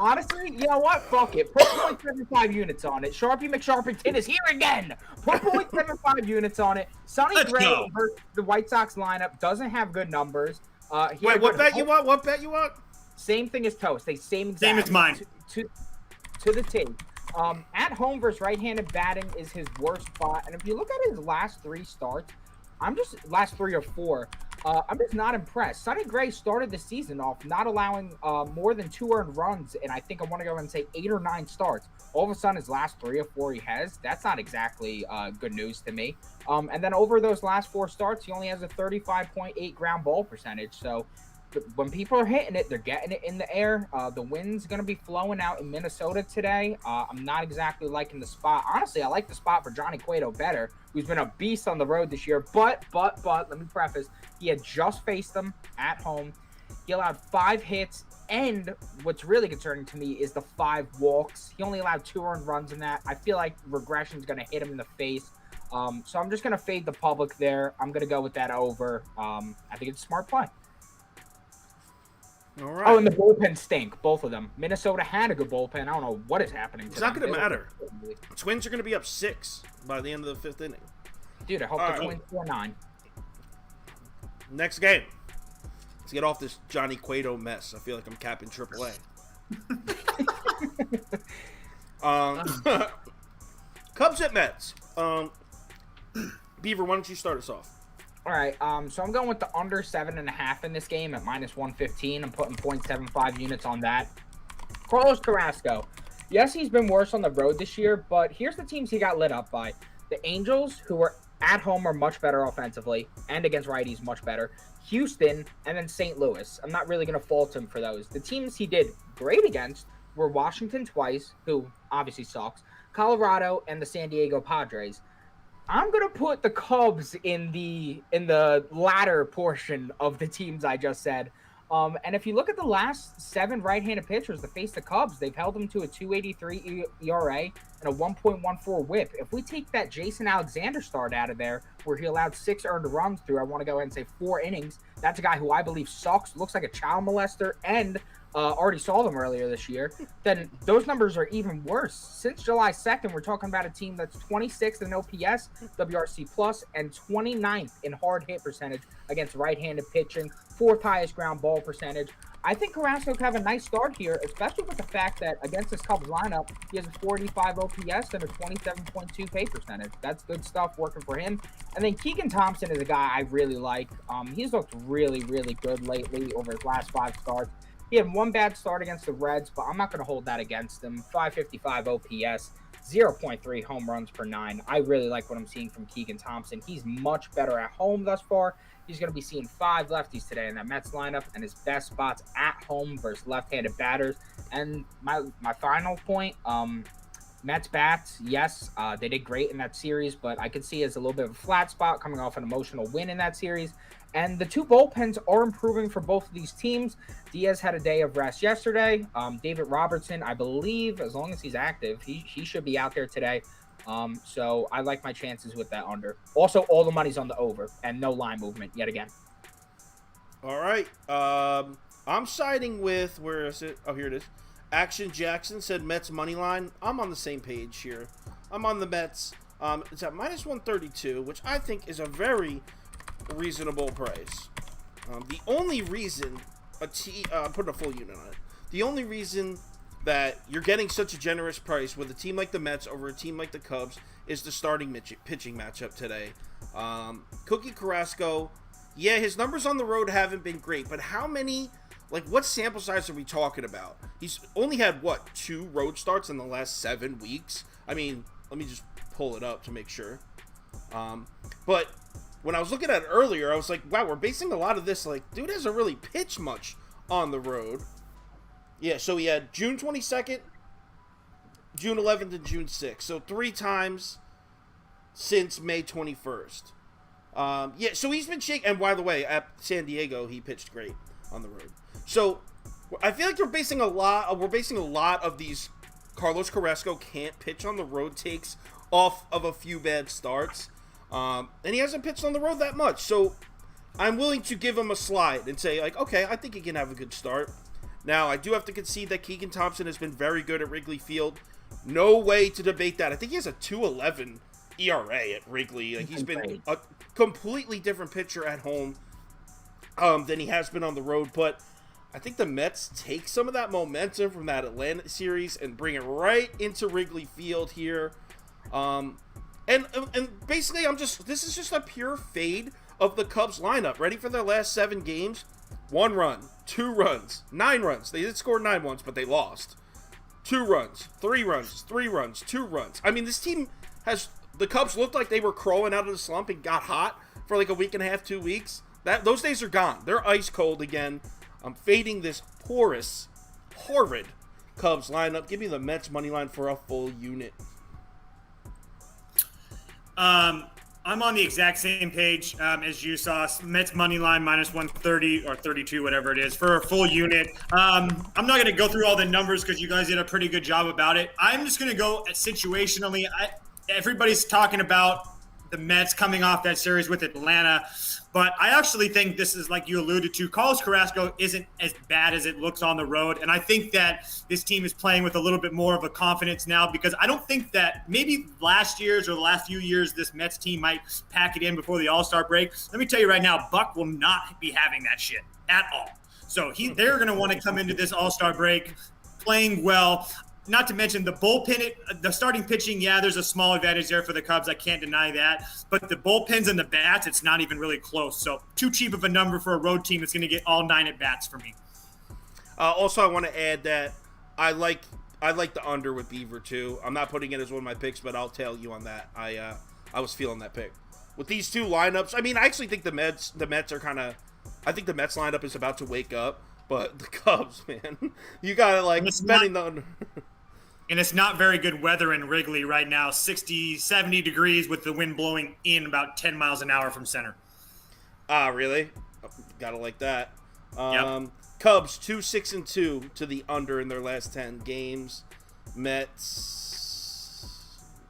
Honestly, you know what? Fuck it. Put 0.75 units on it. Sharpie McSharpington is here again. Put 0.75 units on it. Sonny Gray versus the White Sox lineup doesn't have good numbers. Wait, what bet you want? What bet you want? Same thing as Toast. They same as mine. To the T. At home versus right-handed batting is his worst spot. And if you look at his last 3 starts, last 3 or 4, I'm just not impressed. Sonny Gray started the season off not allowing more than 2 earned runs, and I think I want to go and say 8 or 9 starts. All of a sudden, his last 3 or 4 he has, that's not exactly good news to me. And then over those last 4 starts, he only has a 35.8 ground ball percentage. So when people are hitting it, they're getting it in the air. The wind's going to be flowing out in Minnesota today. I'm not exactly liking the spot. Honestly, I like the spot for Johnny Cueto better, who's been a beast on the road this year. But, let me preface, he had just faced them at home. He allowed 5 hits, and what's really concerning to me is the 5 walks. He only allowed 2 earned runs in that. I feel like regression's going to hit him in the face. So I'm just going to fade the public there. I'm going to go with that over. I think it's a smart play. All right. Oh, and the bullpen stink, both of them. Minnesota had a good bullpen. I don't know what is happening to It's not them. going to matter. Twins are going to be up 6 by the end of the 5th inning. Dude, I hope the Twins 4-9. Next game. Let's get off this Johnny Cueto mess. I feel like I'm capping AAA. Cubs at Mets. Beaver, why don't you start us off? All right, so I'm going with the under 7.5 in this game at minus 115. I'm putting 0.75 units on that. Carlos Carrasco. Yes, he's been worse on the road this year, but here's the teams he got lit up by. The Angels, who were at home, are much better offensively, and against righties, much better. Houston, and then St. Louis. I'm not really going to fault him for those. The teams he did great against were Washington twice, who obviously sucks, Colorado, and the San Diego Padres. I'm going to put the Cubs in the latter portion of the teams I just said. And if you look at the last 7 right-handed pitchers to face the Cubs, they've held them to a 2.83 ERA and a 1.14 whip. If we take that Jason Alexander start out of there, where he allowed 6 earned runs through, I want to go ahead and say 4 innings. That's a guy who I believe sucks, looks like a child molester, and already saw them earlier this year, then those numbers are even worse. Since July 2nd, we're talking about a team that's 26th in OPS, WRC+, and 29th in hard hit percentage against right-handed pitching, 4th highest ground ball percentage. I think Carrasco could have a nice start here, especially with the fact that against this Cubs lineup, he has a 45 OPS and a 27.2 K percentage. That's good stuff working for him. And then Keegan Thompson is a guy I really like. He's looked really, really good lately over his last 5 starts. He had 1 bad start against the Reds, but I'm not going to hold that against him. 555 OPS, 0.3 home runs per 9. I really like what I'm seeing from Keegan Thompson. He's much better at home thus far. He's going to be seeing 5 lefties today in that Mets lineup, and his best spots at home versus left-handed batters. And my final point, Mets bats, yes, they did great in that series, but I could see it as a little bit of a flat spot coming off an emotional win in that series. And the two bullpens are improving for both of these teams. Diaz had a day of rest yesterday. David Robertson, I believe, as long as he's active, he should be out there today. So I like my chances with that under. Also, all the money's on the over and no line movement yet again. All right. I'm siding with, where is it? Oh, here it is. Action Jackson said Mets money line. I'm on the same page here. I'm on the Mets. It's at minus 132, which I think is a very reasonable price. The only reason put a full unit on it. The only reason that you're getting such a generous price with a team like the Mets over a team like the Cubs is the starting pitching matchup today. Cookie Carrasco, yeah, his numbers on the road haven't been great, but how many? Like, what sample size are we talking about? He's only had, 2 road starts in the last 7 weeks? I mean, let me just pull it up to make sure. But when I was looking at it earlier, I was like, wow, we're basing a lot of this, like, dude hasn't really pitched much on the road. Yeah, so he had June 22nd, June 11th, and June 6th. So 3 times since May 21st. Yeah, so he's been shaking. And by the way, at San Diego, he pitched great on the road. So I feel like we're basing a lot of these Carlos Carrasco can't pitch on the road takes off of a few bad starts. And he hasn't pitched on the road that much. So I'm willing to give him a slide and say, like, okay, I think he can have a good start. Now, I do have to concede that Keegan Thompson has been very good at Wrigley Field. No way to debate that. I think he has a 2.11 ERA at Wrigley. Like, he's been a completely different pitcher at home than he has been on the road. But I think the Mets take some of that momentum from that Atlanta series and bring it right into Wrigley Field here. And basically, this is just a pure fade of the Cubs lineup. Ready for their last 7 games? 1 run, 2 runs, 9 runs. They did score 9 once, but they lost. 2 runs, 3 runs, 3 runs, 2 runs. I mean, this team the Cubs looked like they were crawling out of the slump and got hot for like a week and a half, 2 weeks. Those days are gone. They're ice cold again. I'm fading this porous, horrid Cubs lineup. Give me the Mets money line for a full unit. I'm on the exact same page as you saw. Mets money line minus 130 or 32, whatever it is, for a full unit. I'm not going to go through all the numbers because you guys did a pretty good job about it. I'm just going to go situationally. Everybody's talking about the Mets coming off that series with Atlanta, but I actually think this is, like you alluded to, Carlos Carrasco isn't as bad as it looks on the road, and I think that this team is playing with a little bit more of a confidence now because I don't think that maybe last year's or the last few years this Mets team might pack it in before the All-Star break. Let me tell you right now, Buck will not be having that shit at all. So they're going to want to come into this All-Star break playing well. Not to mention the bullpen, the starting pitching, yeah, there's a small advantage there for the Cubs. I can't deny that. But the bullpens and the bats, it's not even really close. So too cheap of a number for a road team that's going to get all 9 at bats for me. Also, I want to add that I like the under with Beaver too. I'm not putting it as one of my picks, but I'll tell you on that. I was feeling that pick with these 2 lineups. I mean, I actually think the Mets are kind of. I think the Mets lineup is about to wake up, but the Cubs, man, you gotta like spending the under. And it's not very good weather in Wrigley right now. 60, 70 degrees with the wind blowing in about 10 miles an hour from center. Ah, really? Gotta like that. Yep. Cubs 2-6-2 to the under in their last 10 games. Mets.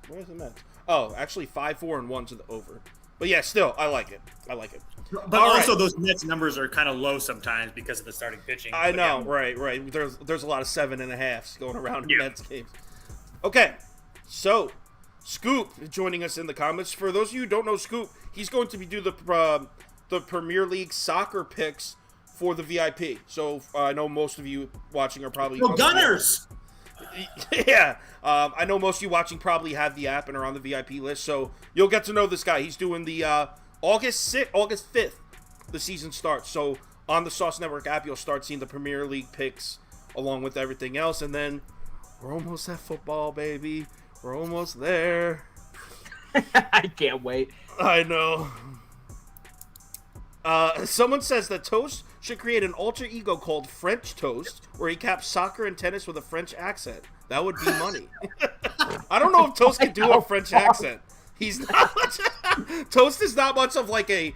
Where's the Mets? Oh, actually 5-4-1 to the over. But yeah, still, I like it. But all also, those Mets numbers are kind of low sometimes because of the starting pitching. I know, right. There's a lot of 7.5s going around in Mets games. Okay, so Scoop joining us in the comments. For those of you who don't know Scoop, he's going to be do the Premier League soccer picks for the VIP. So I know most of you watching are probably Gunners. Yeah, I know most of you watching probably have the app and are on the VIP list, so you'll get to know this guy. He's doing the August 5th, the season starts. So on the Sauce Network app, you'll start seeing the Premier League picks along with everything else, and then we're almost at football, baby. We're almost there. I can't wait. I know. Someone says that Toast should create an alter ego called French Toast, where he caps soccer and tennis with a French accent. That would be money. I don't know if Toast can do a French accent. He's not much. Toast is not much of like a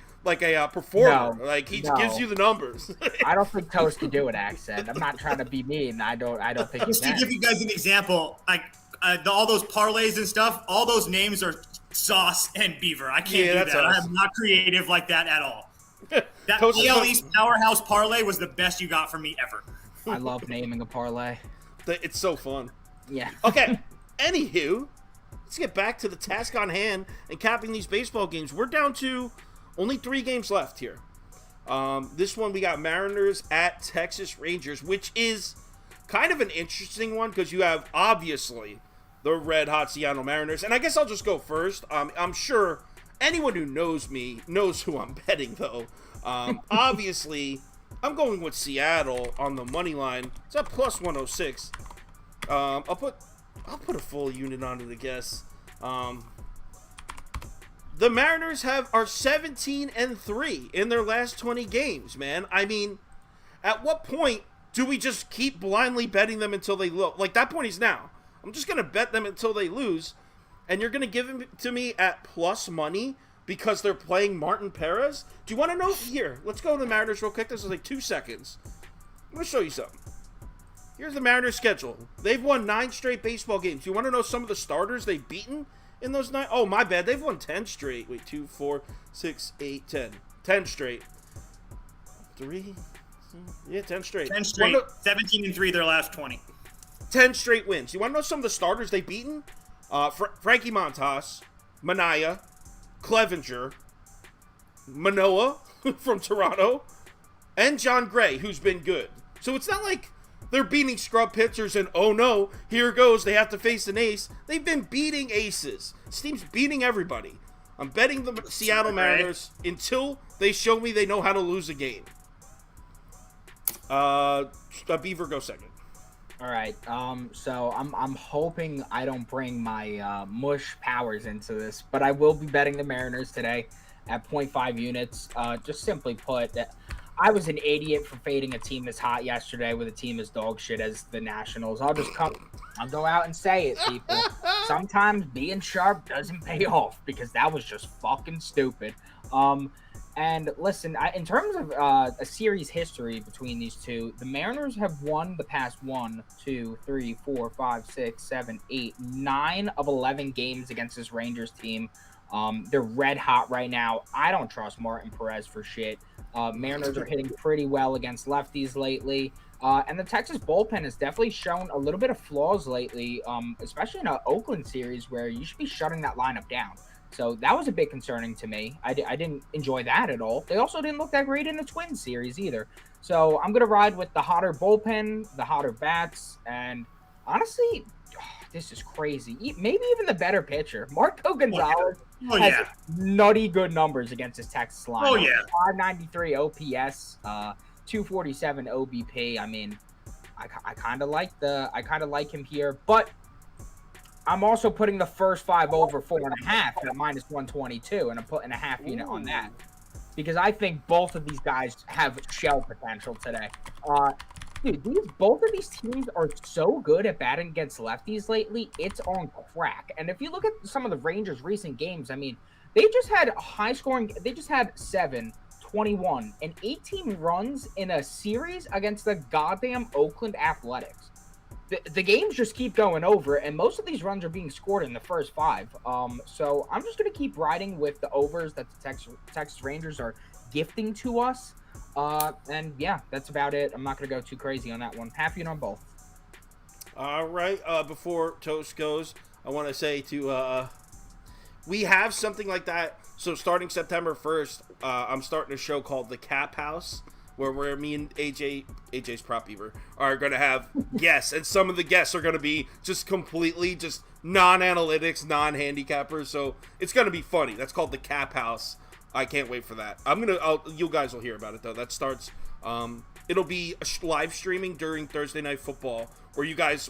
performer. No, like he gives you the numbers. I don't think Toast can do an accent. I'm not trying to be mean. I don't think. Just to give you guys an example, like all those parlays and stuff, all those names are Sauce and Beaver. I can't do that. Awesome. I'm not creative like that at all. That Toast AL East Powerhouse parlay was the best you got from me ever. I love naming a parlay. It's so fun. Yeah. Okay. Anywho, let's get back to the task on hand and capping these baseball games. We're down to only 3 games left here. This one we got Mariners at Texas Rangers, which is kind of an interesting one because you have obviously the red hot Seattle Mariners, and I guess I'll just go first. I'm sure anyone who knows me knows who I'm betting though. Obviously, I'm going with Seattle on the money line. It's at plus 106. I'll put a full unit on it, I guess. The Mariners are 17-3 in their last 20 games, man. I mean, at what point do we just keep blindly betting them until they lose? Like, that point is now. I'm just going to bet them until they lose, and you're going to give them to me at plus money because they're playing Martin Perez? Do you want to know? Here, let's go to the Mariners real quick. This is like 2 seconds. I'm going to show you something. Here's the Mariners' schedule. They've won 9 straight baseball games. You want to know some of the starters they've beaten in those 9? Oh, my bad. They've won 10 straight. Wait, 2, 4, 6, 8, 10. 10 straight. 3? Yeah, 10 straight. 10 straight. 17-3 their last 20. 10 straight wins. You want to know some of the starters they've beaten? Frankie Montas, Manaya, Clevenger, Manoah from Toronto, and John Gray, who's been good. So it's not like they're beating scrub pitchers and, oh no, here goes, they have to face an ace. They've been beating aces. This team's beating everybody. I'm betting the Seattle Mariners until they show me they know how to lose a game. Beaver, go second. All right. So I'm hoping I don't bring my mush powers into this, but I will be betting the Mariners today at 0.5 units. Just simply put, that I was an idiot for fading a team as hot yesterday with a team as dog shit as the Nationals. I'll go out and say it, people. Sometimes being sharp doesn't pay off because that was just fucking stupid. And listen, in terms of a series history between these two, the Mariners have won the past 1, 2, 3, 4, 5, 6, 7, 8, 9 of 11 games against this Rangers team. They're red hot right now. I don't trust Martin Perez for shit. Mariners are hitting pretty well against lefties lately. And the Texas bullpen has definitely shown a little bit of flaws lately, especially in an Oakland series where you should be shutting that lineup down. So that was a bit concerning to me. I didn't enjoy that at all. They also didn't look that great in the Twins series either. So I'm going to ride with the hotter bullpen, the hotter bats, and honestly, this is crazy. Maybe even the better pitcher. Marco Gonzalez has nutty good numbers against his Texas lineup. Oh, yeah. 593 OPS, 247 OBP. I mean, I kind of like him here, but I'm also putting the first 5 over 4.5 at minus 122, and I'm putting a half unit on that because I think both of these guys have shell potential today. Dude, both of these teams are so good at batting against lefties lately. It's on crack. And if you look at some of the Rangers' recent games, I mean, they just had high scoring. They just had 7, 21, and 18 runs in a series against the goddamn Oakland Athletics. The games just keep going over, and most of these runs are being scored in the first 5. So I'm just going to keep riding with the overs that the Texas Rangers are gifting to us. And yeah, that's about it. I'm not going to go too crazy on that one. Half unit on both. All right. Before Toast goes, I want to say we have something like that. So starting September 1st, I'm starting a show called The Cap House, where me and AJ's Prop Beaver are going to have guests, and some of the guests are going to be just completely just non-analytics, non-handicappers, so it's going to be funny. That's called The Cap House. I can't wait for that. You guys will hear about it, though. That starts, it'll be live streaming during Thursday Night Football, where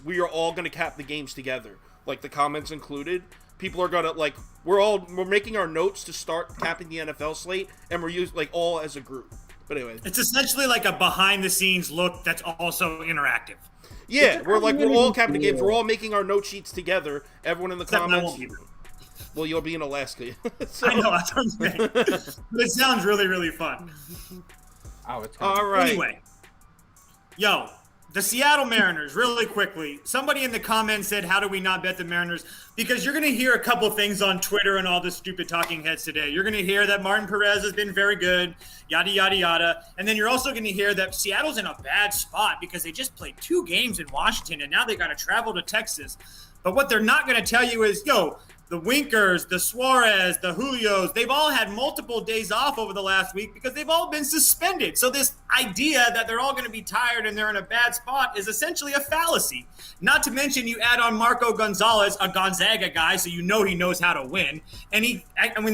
we are all going to cap the games together, like the comments included. People are going to, we're making our notes to start capping the NFL slate, and we're all as a group. But anyway. It's essentially like a behind-the-scenes look that's also interactive. Yeah, we're all capping the games. We're all making our note sheets together. Everyone in the comments. Well, you'll be in Alaska. I know, that's what I'm saying. But it sounds really, really fun. Oh, it's all right. Anyway, yo, the Seattle Mariners, really quickly. Somebody in the comments said, how do we not bet the Mariners? Because you're going to hear a couple things on Twitter and all the stupid talking heads today. You're going to hear that Martin Perez has been very good, yada, yada, yada. And then you're also going to hear that Seattle's in a bad spot because they just played 2 games in Washington, and now they got to travel to Texas. But what they're not going to tell you is, yo, the Winkers, the Suarez, the Julios, they've all had multiple days off over the last week because they've all been suspended. So this idea that they're all going to be tired and they're in a bad spot is essentially a fallacy. Not to mention you add on Marco Gonzalez, a Gonzaga guy, so you know he knows how to win. And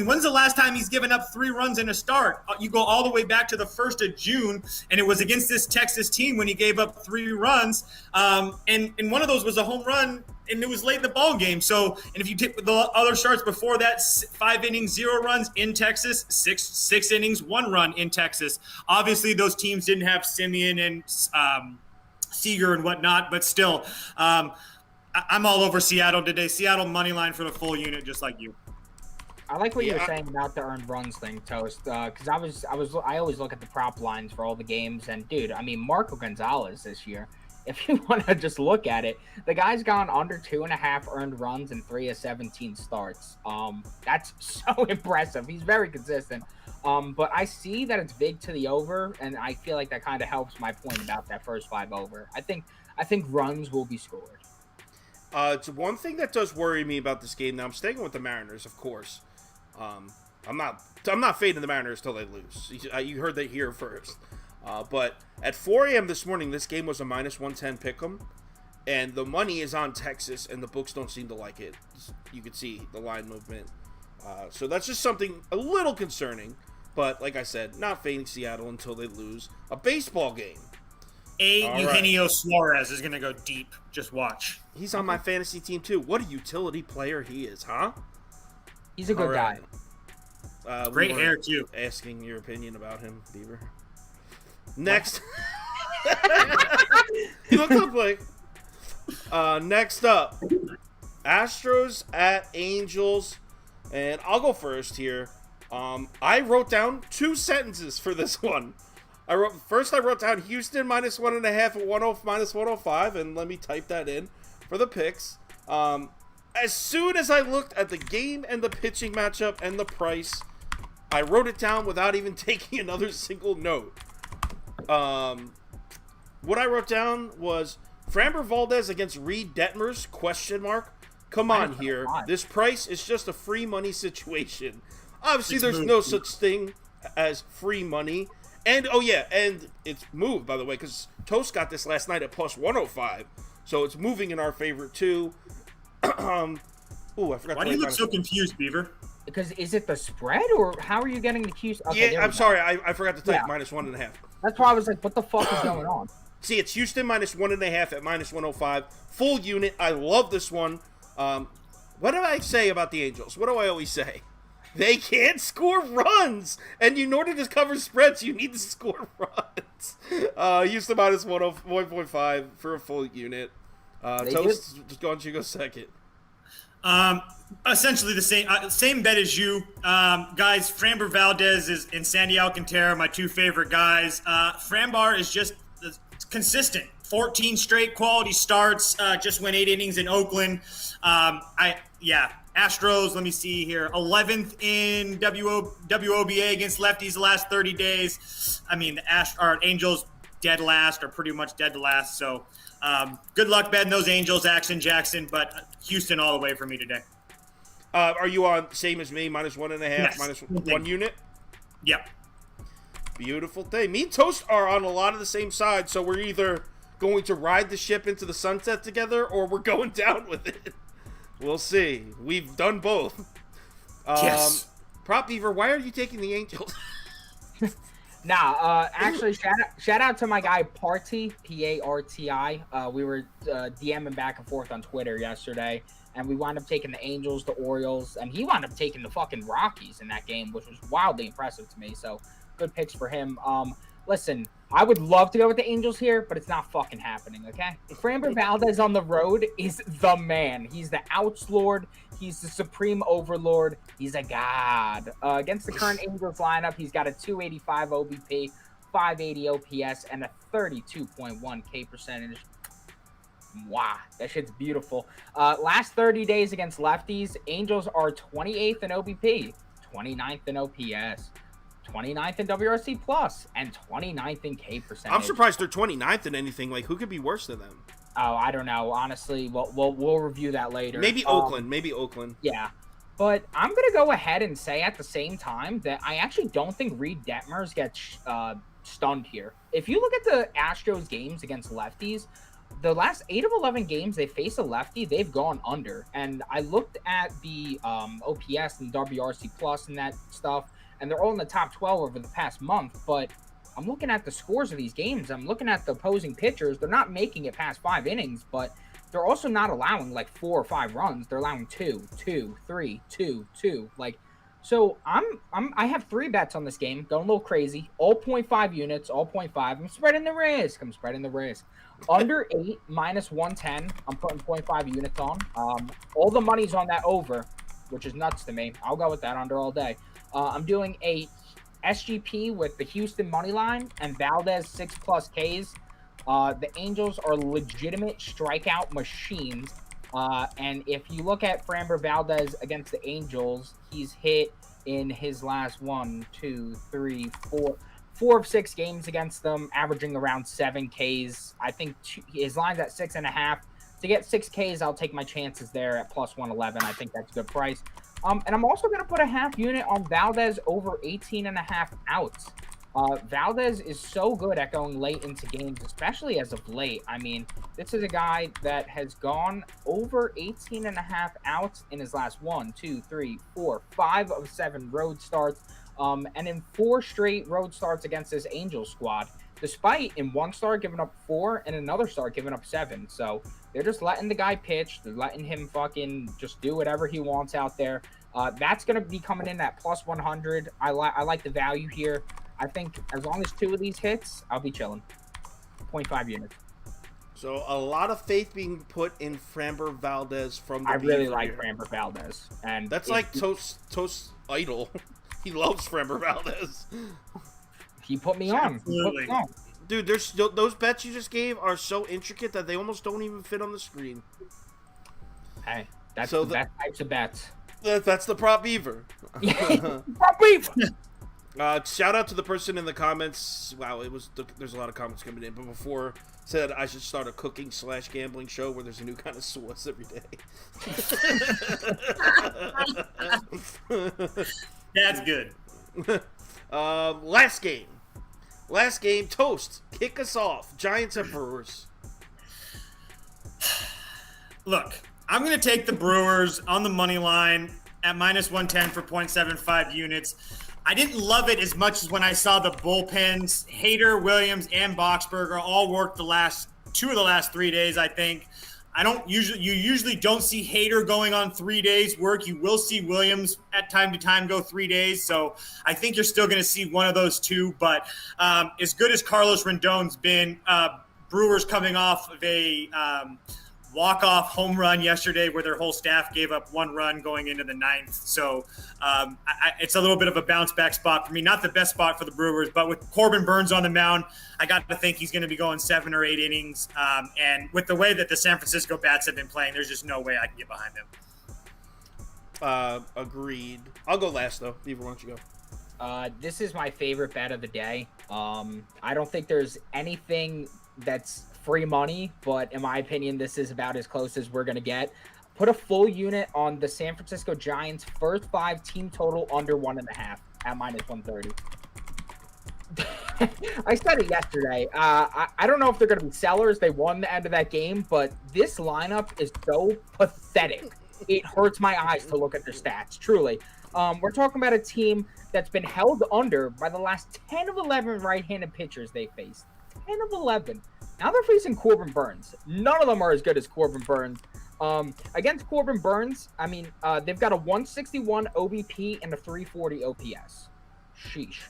when's the last time he's given up 3 runs in a start? You go all the way back to the 1st of June, and it was against this Texas team when he gave up 3 runs. And one of those was a home run, and it was late in the ball game. So, and if you take the other starts before that, 5 innings, 0 runs in Texas, six innings, 1 run in Texas. Obviously, those teams didn't have Simeon and Seager and whatnot, but still, I'm all over Seattle today. Seattle money line for the full unit, just like you. I like what you were saying about the earned runs thing, Toast. Because I always look at the prop lines for all the games, and dude, I mean Marco Gonzalez this year. If you want to just look at it, the guy's gone under 2.5 earned runs in 3 of 17 starts. That's so impressive. He's very consistent. But I see that it's big to the over, and I feel like that kind of helps my point about that first 5 over. I think runs will be scored. It's one thing that does worry me about this game. Now I'm staying with the Mariners, of course. I'm not fading the Mariners till they lose. You heard that here first. But at 4 a.m. this morning, this game was a -110 pick'em, and the money is on Texas, and the books don't seem to like it. You can see the line movement. So that's just something a little concerning. But like I said, not fading Seattle until they lose a baseball game. Eugenio Suarez is going to go deep. Just watch. He's on my fantasy team, too. What a utility player he is, huh? He's a good guy. Great hair, too. Asking your opinion about him, Beaver. Next. You look up like. Next up, Astros at Angels. And I'll go first here. I wrote down 2 sentences for this one. I wrote down Houston -1.5 at -105, and let me type that in for the picks. As soon as I looked at the game and the pitching matchup and the price, I wrote it down without even taking another single note. What I wrote down was Framber Valdez against Reed Detmers, ? Come on here. This price is just a free money situation. Obviously, there's no such thing as free money. And, and it's moved, by the way, because Toast got this last night at +105. So it's moving in our favor, too. I forgot. Why do you look so confused, Beaver? Because is it the spread, or how are you getting the Houston? Okay, I'm sorry. I forgot to type -1.5. That's why I was like, what the fuck is going on? See, it's Houston -1.5 at -105. Full unit. I love this one. What do I say about the Angels? What do I always say? They can't score runs, and in order to cover spreads, you need to score runs. Houston -1.5 for a full unit. Toast, just go on, you go second. Essentially the same bet as you guys. Framber Valdez and Sandy Alcantara, my 2 favorite guys. Framber is just consistent. 14 straight quality starts. Just went 8 innings in Oakland. Astros, let me see here. 11th in WOBA against lefties the last 30 days. I mean, the Angels dead last, or pretty much dead last. So good luck betting those Angels, Jackson, but Houston all the way for me today. Are you on same as me, -1.5, yes. -1 unit? Yep. Beautiful thing. Me and Toast are on a lot of the same side, so we're either going to ride the ship into the sunset together, or we're going down with it. We'll see. We've done both. Yes. Prop Beaver, why are you taking the Angels? Actually, shout out to my guy Party, Parti. We were DMing back and forth on Twitter yesterday, and we wound up taking the Angels, the Orioles, and he wound up taking the fucking Rockies in that game, which was wildly impressive to me. So good picks for him. Listen, I would love to go with the Angels here, but it's not fucking happening, okay? Framber Valdez on the road is the man. He's the outs lord. He's the supreme overlord. He's a god. Against the current Angels lineup, he's got a 285 OBP, 580 OPS, and a 32.1 K percentage. Wow, that shit's beautiful. Last 30 days against lefties, Angels are 28th in OBP, 29th in OPS, 29th in WRC plus, and 29th in K percentage. I'm surprised they're 29th in anything. Like, who could be worse than them? Oh, I don't know. Honestly, we'll review that later. Maybe Oakland. Maybe Oakland. Yeah. But I'm going to go ahead and say at the same time that I actually don't think Reed Detmers gets stunned here. If you look at the Astros games against lefties, the last 8 of 11 games they face a lefty, they've gone under. And I looked at the OPS and WRC plus and that stuff, and they're all in the top 12 over the past month. But I'm looking at the scores of these games. I'm looking at the opposing pitchers. They're not making it past 5 innings, but they're also not allowing like 4 or 5 runs. They're allowing 2, 2, 3, 2, 2. Like, so I have 3 bets on this game, going a little crazy. All 0.5 units, all 0.5. I'm spreading the risk. Under 8 minus 110. I'm putting 0.5 units on. All the money's on that over, which is nuts to me. I'll go with that under all day. I'm doing a SGP with the Houston money line and Valdez 6+ Ks. The Angels are legitimate strikeout machines. And if you look at Framber Valdez against the Angels, he's hit in his last 4 of 6 games against them, averaging around 7 Ks. I think his line's at 6.5. To get 6 Ks, I'll take my chances there at plus 111. I think that's a good price. And I'm also going to put a half unit on Valdez over 18.5 outs. Valdez is so good at going late into games, especially as of late. I mean, this is a guy that has gone over 18.5 outs in his last 5 of 7 road starts, and in 4 straight road starts against this Angels squad, despite in one start giving up 4 and another start giving up 7. So they're just letting the guy pitch. They're letting him fucking just do whatever he wants out there. That's going to be coming in at plus 100. I like the value here. I think as long as 2 of these hits, I'll be chilling. 0.5 units. So a lot of faith being put in Framber Valdez from the I really Beaver like here. Framber Valdez. And That's like Toast idol. He loves Framber Valdez. He put me on. Absolutely. Dude, there's those bets you just gave are so intricate that they almost don't even fit on the screen. Hey, that's So the best types of bets. That's the Prop Beaver. Prop Beaver! Shout out to the person in the comments. Wow, there's a lot of comments coming in, but before said I should start a cooking/gambling show where there's a new kind of sauce every day. That's good. Last game, Toast, kick us off. Giants and Brewers. Look, I'm going to take the Brewers on the money line at minus 110 for 0.75 units. I didn't love it as much as when I saw the bullpens. Hader, Williams, and Boxberger all worked the last 2 of the last 3 days, I think. You usually don't see Hader going on 3 days work. You will see Williams at time to time go 3 days. So I think you're still going to see one of those 2. But as good as Carlos Rendon's been, Brewers coming off of a walk-off home run yesterday where their whole staff gave up 1 run going into the 9th. So it's a little bit of a bounce-back spot for me. Not the best spot for the Brewers, but with Corbin Burns on the mound, I got to think he's going to be going 7 or 8 innings. And with the way that the San Francisco bats have been playing, there's just no way I can get behind them. Agreed. I'll go last, though. Beaver, why don't you go? This is my favorite bet of the day. I don't think there's anything that's free money, but in my opinion, this is about as close as we're going to get. Put a full unit on the San Francisco Giants' first 5 team total under 1.5 at minus 130. I said it yesterday. I don't know if they're going to be sellers. They won the end of that game, but this lineup is so pathetic. It hurts my eyes to look at their stats, truly. We're talking about a team that's been held under by the last 10 of 11 right-handed pitchers they faced. 10 of 11. Now they're facing Corbin Burns. None of them are as good as Corbin Burns. Against Corbin Burns, I mean, they've got a 161 OBP and a 340 OPS. Sheesh.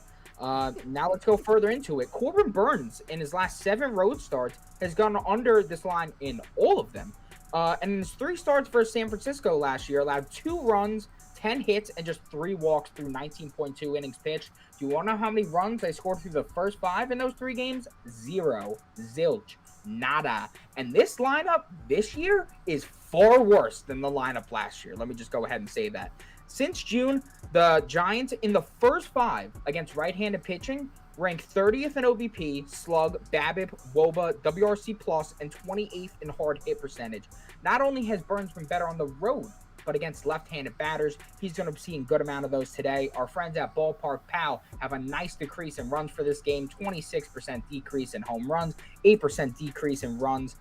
Now let's go further into it. Corbin Burns, in his last 7 road starts, has gone under this line in all of them. And in his 3 starts versus San Francisco last year, allowed 2 runs, 10 hits, and just 3 walks through 19.2 innings pitched. Do you want to know how many runs they scored through the first 5 in those 3 games? 0. Zilch. Nada. And this lineup this year is far worse than the lineup last year. Let me just go ahead and say that. Since June, the Giants in the first 5 against right-handed pitching ranked 30th in OBP, slug, BABIP, WOBA, WRC+, and 28th in hard hit percentage. Not only has Burns been better on the road, but against left-handed batters, he's going to be seeing a good amount of those today. Our friends at Ballpark Pal have a nice decrease in runs for this game, 26% decrease in home runs, 8% decrease in runs.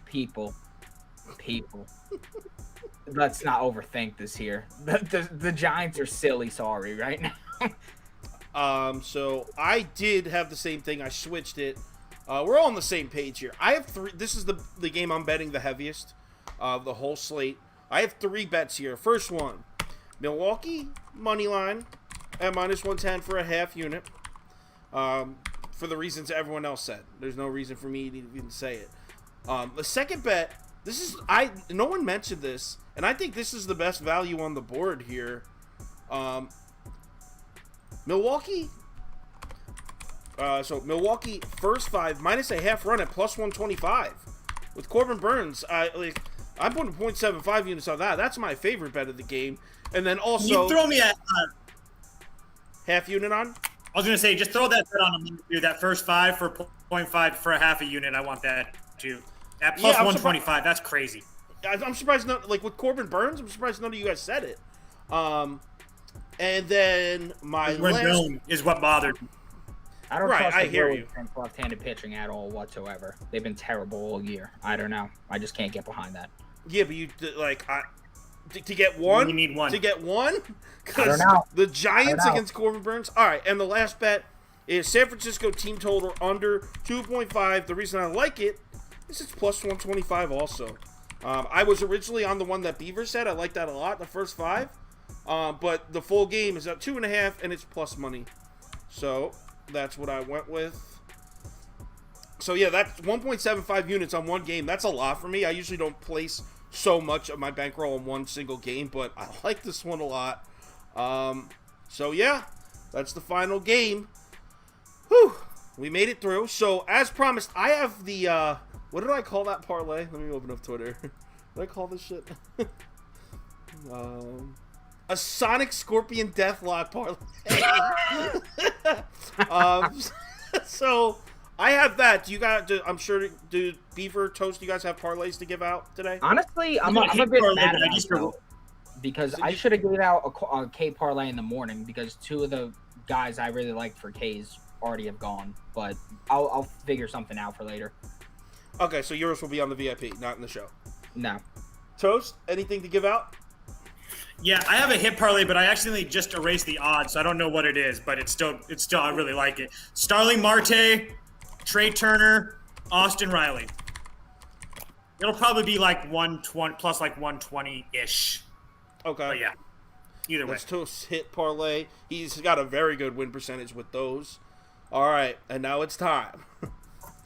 People. Let's not overthink this here. The Giants are silly sorry right now. So I did have the same thing. I switched it. We're all on the same page here. I have 3. This is the game I'm betting the heaviest of the whole slate. I have 3 bets here. First one, Milwaukee money line at -110 for a half unit. For the reasons everyone else said. There's no reason for me to even say it. The second bet, no one mentioned this, and I think this is the best value on the board here. Milwaukee. So Milwaukee first 5 minus a half run at +125 with Corbin Burns. I'm putting 0.75 units on that. That's my favorite bet of the game. And then also, you throw me at half unit on. I was gonna say, just throw that bet on me. That first 5 for 0.5 for a half a unit. I want that too. At plus 125. That's crazy. I'm surprised with Corbin Burns. I'm surprised none of you guys said it. And then my Rendon is what bothered me. I don't trust the Brewers against left-handed pitching at all whatsoever. They've been terrible all year. I don't know. I just can't get behind that. Yeah, but you to get one. You need one to get one. I don't know. The Giants against Corbin Burns. All right, and the last bet is San Francisco team total under 2.5. The reason I like it is it's plus 125 also. I was originally on the one that Beaver said. I like that a lot. The first 5, but the full game is at 2.5 and it's plus money. So that's what I went with. So yeah, that's 1.75 units on one game. That's a lot for me. I usually don't place so much of my bankroll in one single game, but I like this one a lot. So yeah, that's the final game. Whew, we made it through. So as promised, I have the what did I call that parlay? Let me open up Twitter. What did I call this shit? A Sonic Scorpion Deathlock parlay. So I have that. Do you guys? I'm sure. Do Beaver, Toast? You guys have parlays to give out today? Honestly, I'm a bit mad at myself because I should have given out a K parlay in the morning because 2 of the guys I really liked for K's already have gone. But I'll figure something out for later. Okay, so yours will be on the VIP, not in the show. No. Toast, anything to give out? Yeah, I have a hit parlay, but I accidentally just erased the odds, so I don't know what it is, but it's still I really like it. Starling Marte, Trey Turner, Austin Riley. It'll probably be like 120 plus like 120-ish. Okay. But yeah. Either way. That's Toast's hit parlay. He's got a very good win percentage with those. All right, and now it's time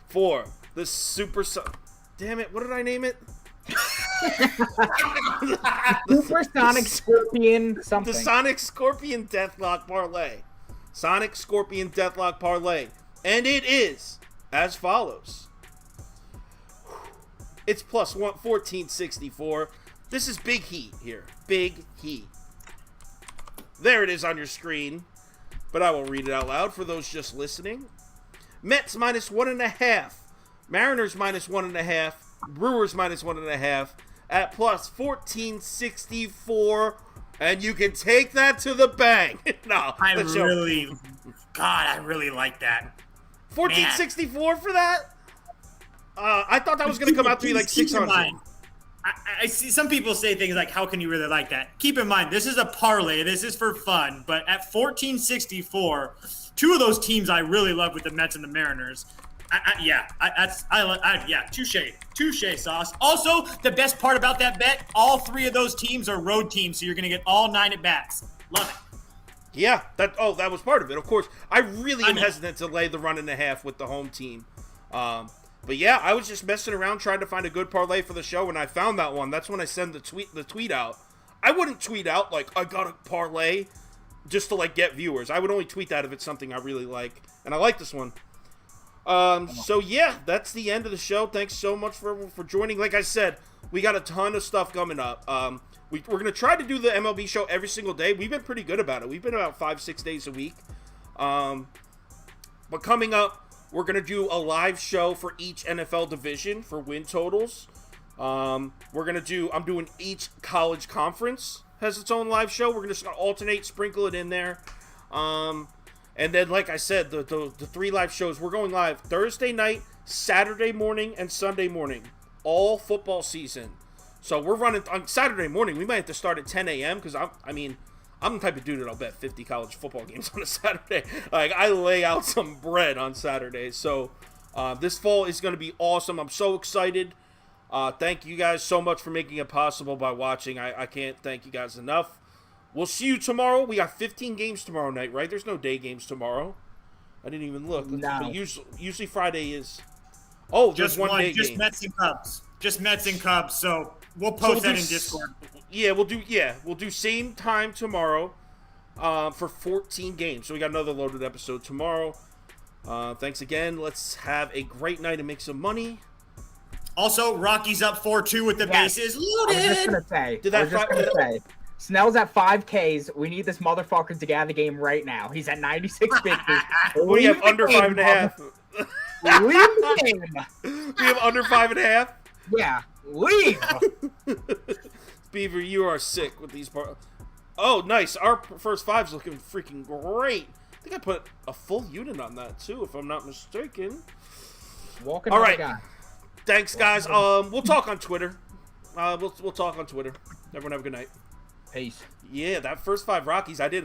for the damn it, what did I name it? Supersonic Scorpion something. The Sonic Scorpion Deathlock parlay. Sonic Scorpion Deathlock parlay. And it is as follows. It's plus 1464. This is big heat here. Big heat. There it is on your screen. But I will read it out loud for those just listening. Mets minus 1.5. Mariners minus 1.5. Brewers minus 1.5 at plus 1464, and you can take that to the bank. No, I really like that. 1464 for that? I thought that was going to come out to be like 600. I see some people say things like, "How can you really like that?" Keep in mind, this is a parlay. This is for fun. But at 1464, 2 of those teams I really love with the Mets and the Mariners. Touche sauce. Also, the best part about that bet, all 3 of those teams are road teams, so you're going to get all 9 at bats. Love it. Yeah, that was part of it. Of course, I really am hesitant to lay the 1.5 with the home team. But yeah, I was just messing around trying to find a good parlay for the show, and I found that one. That's when I send the tweet out. I wouldn't tweet out like I got a parlay just to like get viewers. I would only tweet that if it's something I really like, and I like this one. So yeah, that's the end of the show. Thanks so much for joining. Like I said, we got a ton of stuff coming up. We're going to try to do the MLB show every single day. We've been pretty good about it. We've been about 5-6 days a week. But coming up, we're going to do a live show for each NFL division for win totals. I'm doing each college conference has its own live show. We're just going to alternate, sprinkle it in there. And then, like I said, the 3 live shows, we're going live Thursday night, Saturday morning, and Sunday morning. All football season. So we're running on Saturday morning. We might have to start at 10 a.m. because I'm the type of dude that'll bet 50 college football games on a Saturday. Like, I lay out some bread on Saturdays. So this fall is going to be awesome. I'm so excited. Thank you guys so much for making it possible by watching. I can't thank you guys enough. We'll see you tomorrow. We got 15 games tomorrow night, right? There's no day games tomorrow. I didn't even look. No. But usually Friday is... Oh, just one day just game. Mets and Cubs. Just Mets and Cubs. So we'll post that in Discord. Yeah, we'll do same time tomorrow for 14 games. So we got another loaded episode tomorrow. Thanks again. Let's have a great night and make some money. Also, Rocky's up 4-2 with the bases loaded. I was just gonna say. Snell's at 5Ks. We need this motherfucker to get out of the game right now. He's at 96 pitches. We have under 5.5. Leave the game. We have under 5.5. Yeah, leave. Beaver, you are sick with these parts. Oh, nice. Our first 5's looking freaking great. I think I put a full unit on that too, if I'm not mistaken. Walking all right. Guy. Thanks, guys. We'll talk on Twitter. We'll talk on Twitter. Everyone have a good night. Peace. Yeah, that first 5 Rockies, I didn't.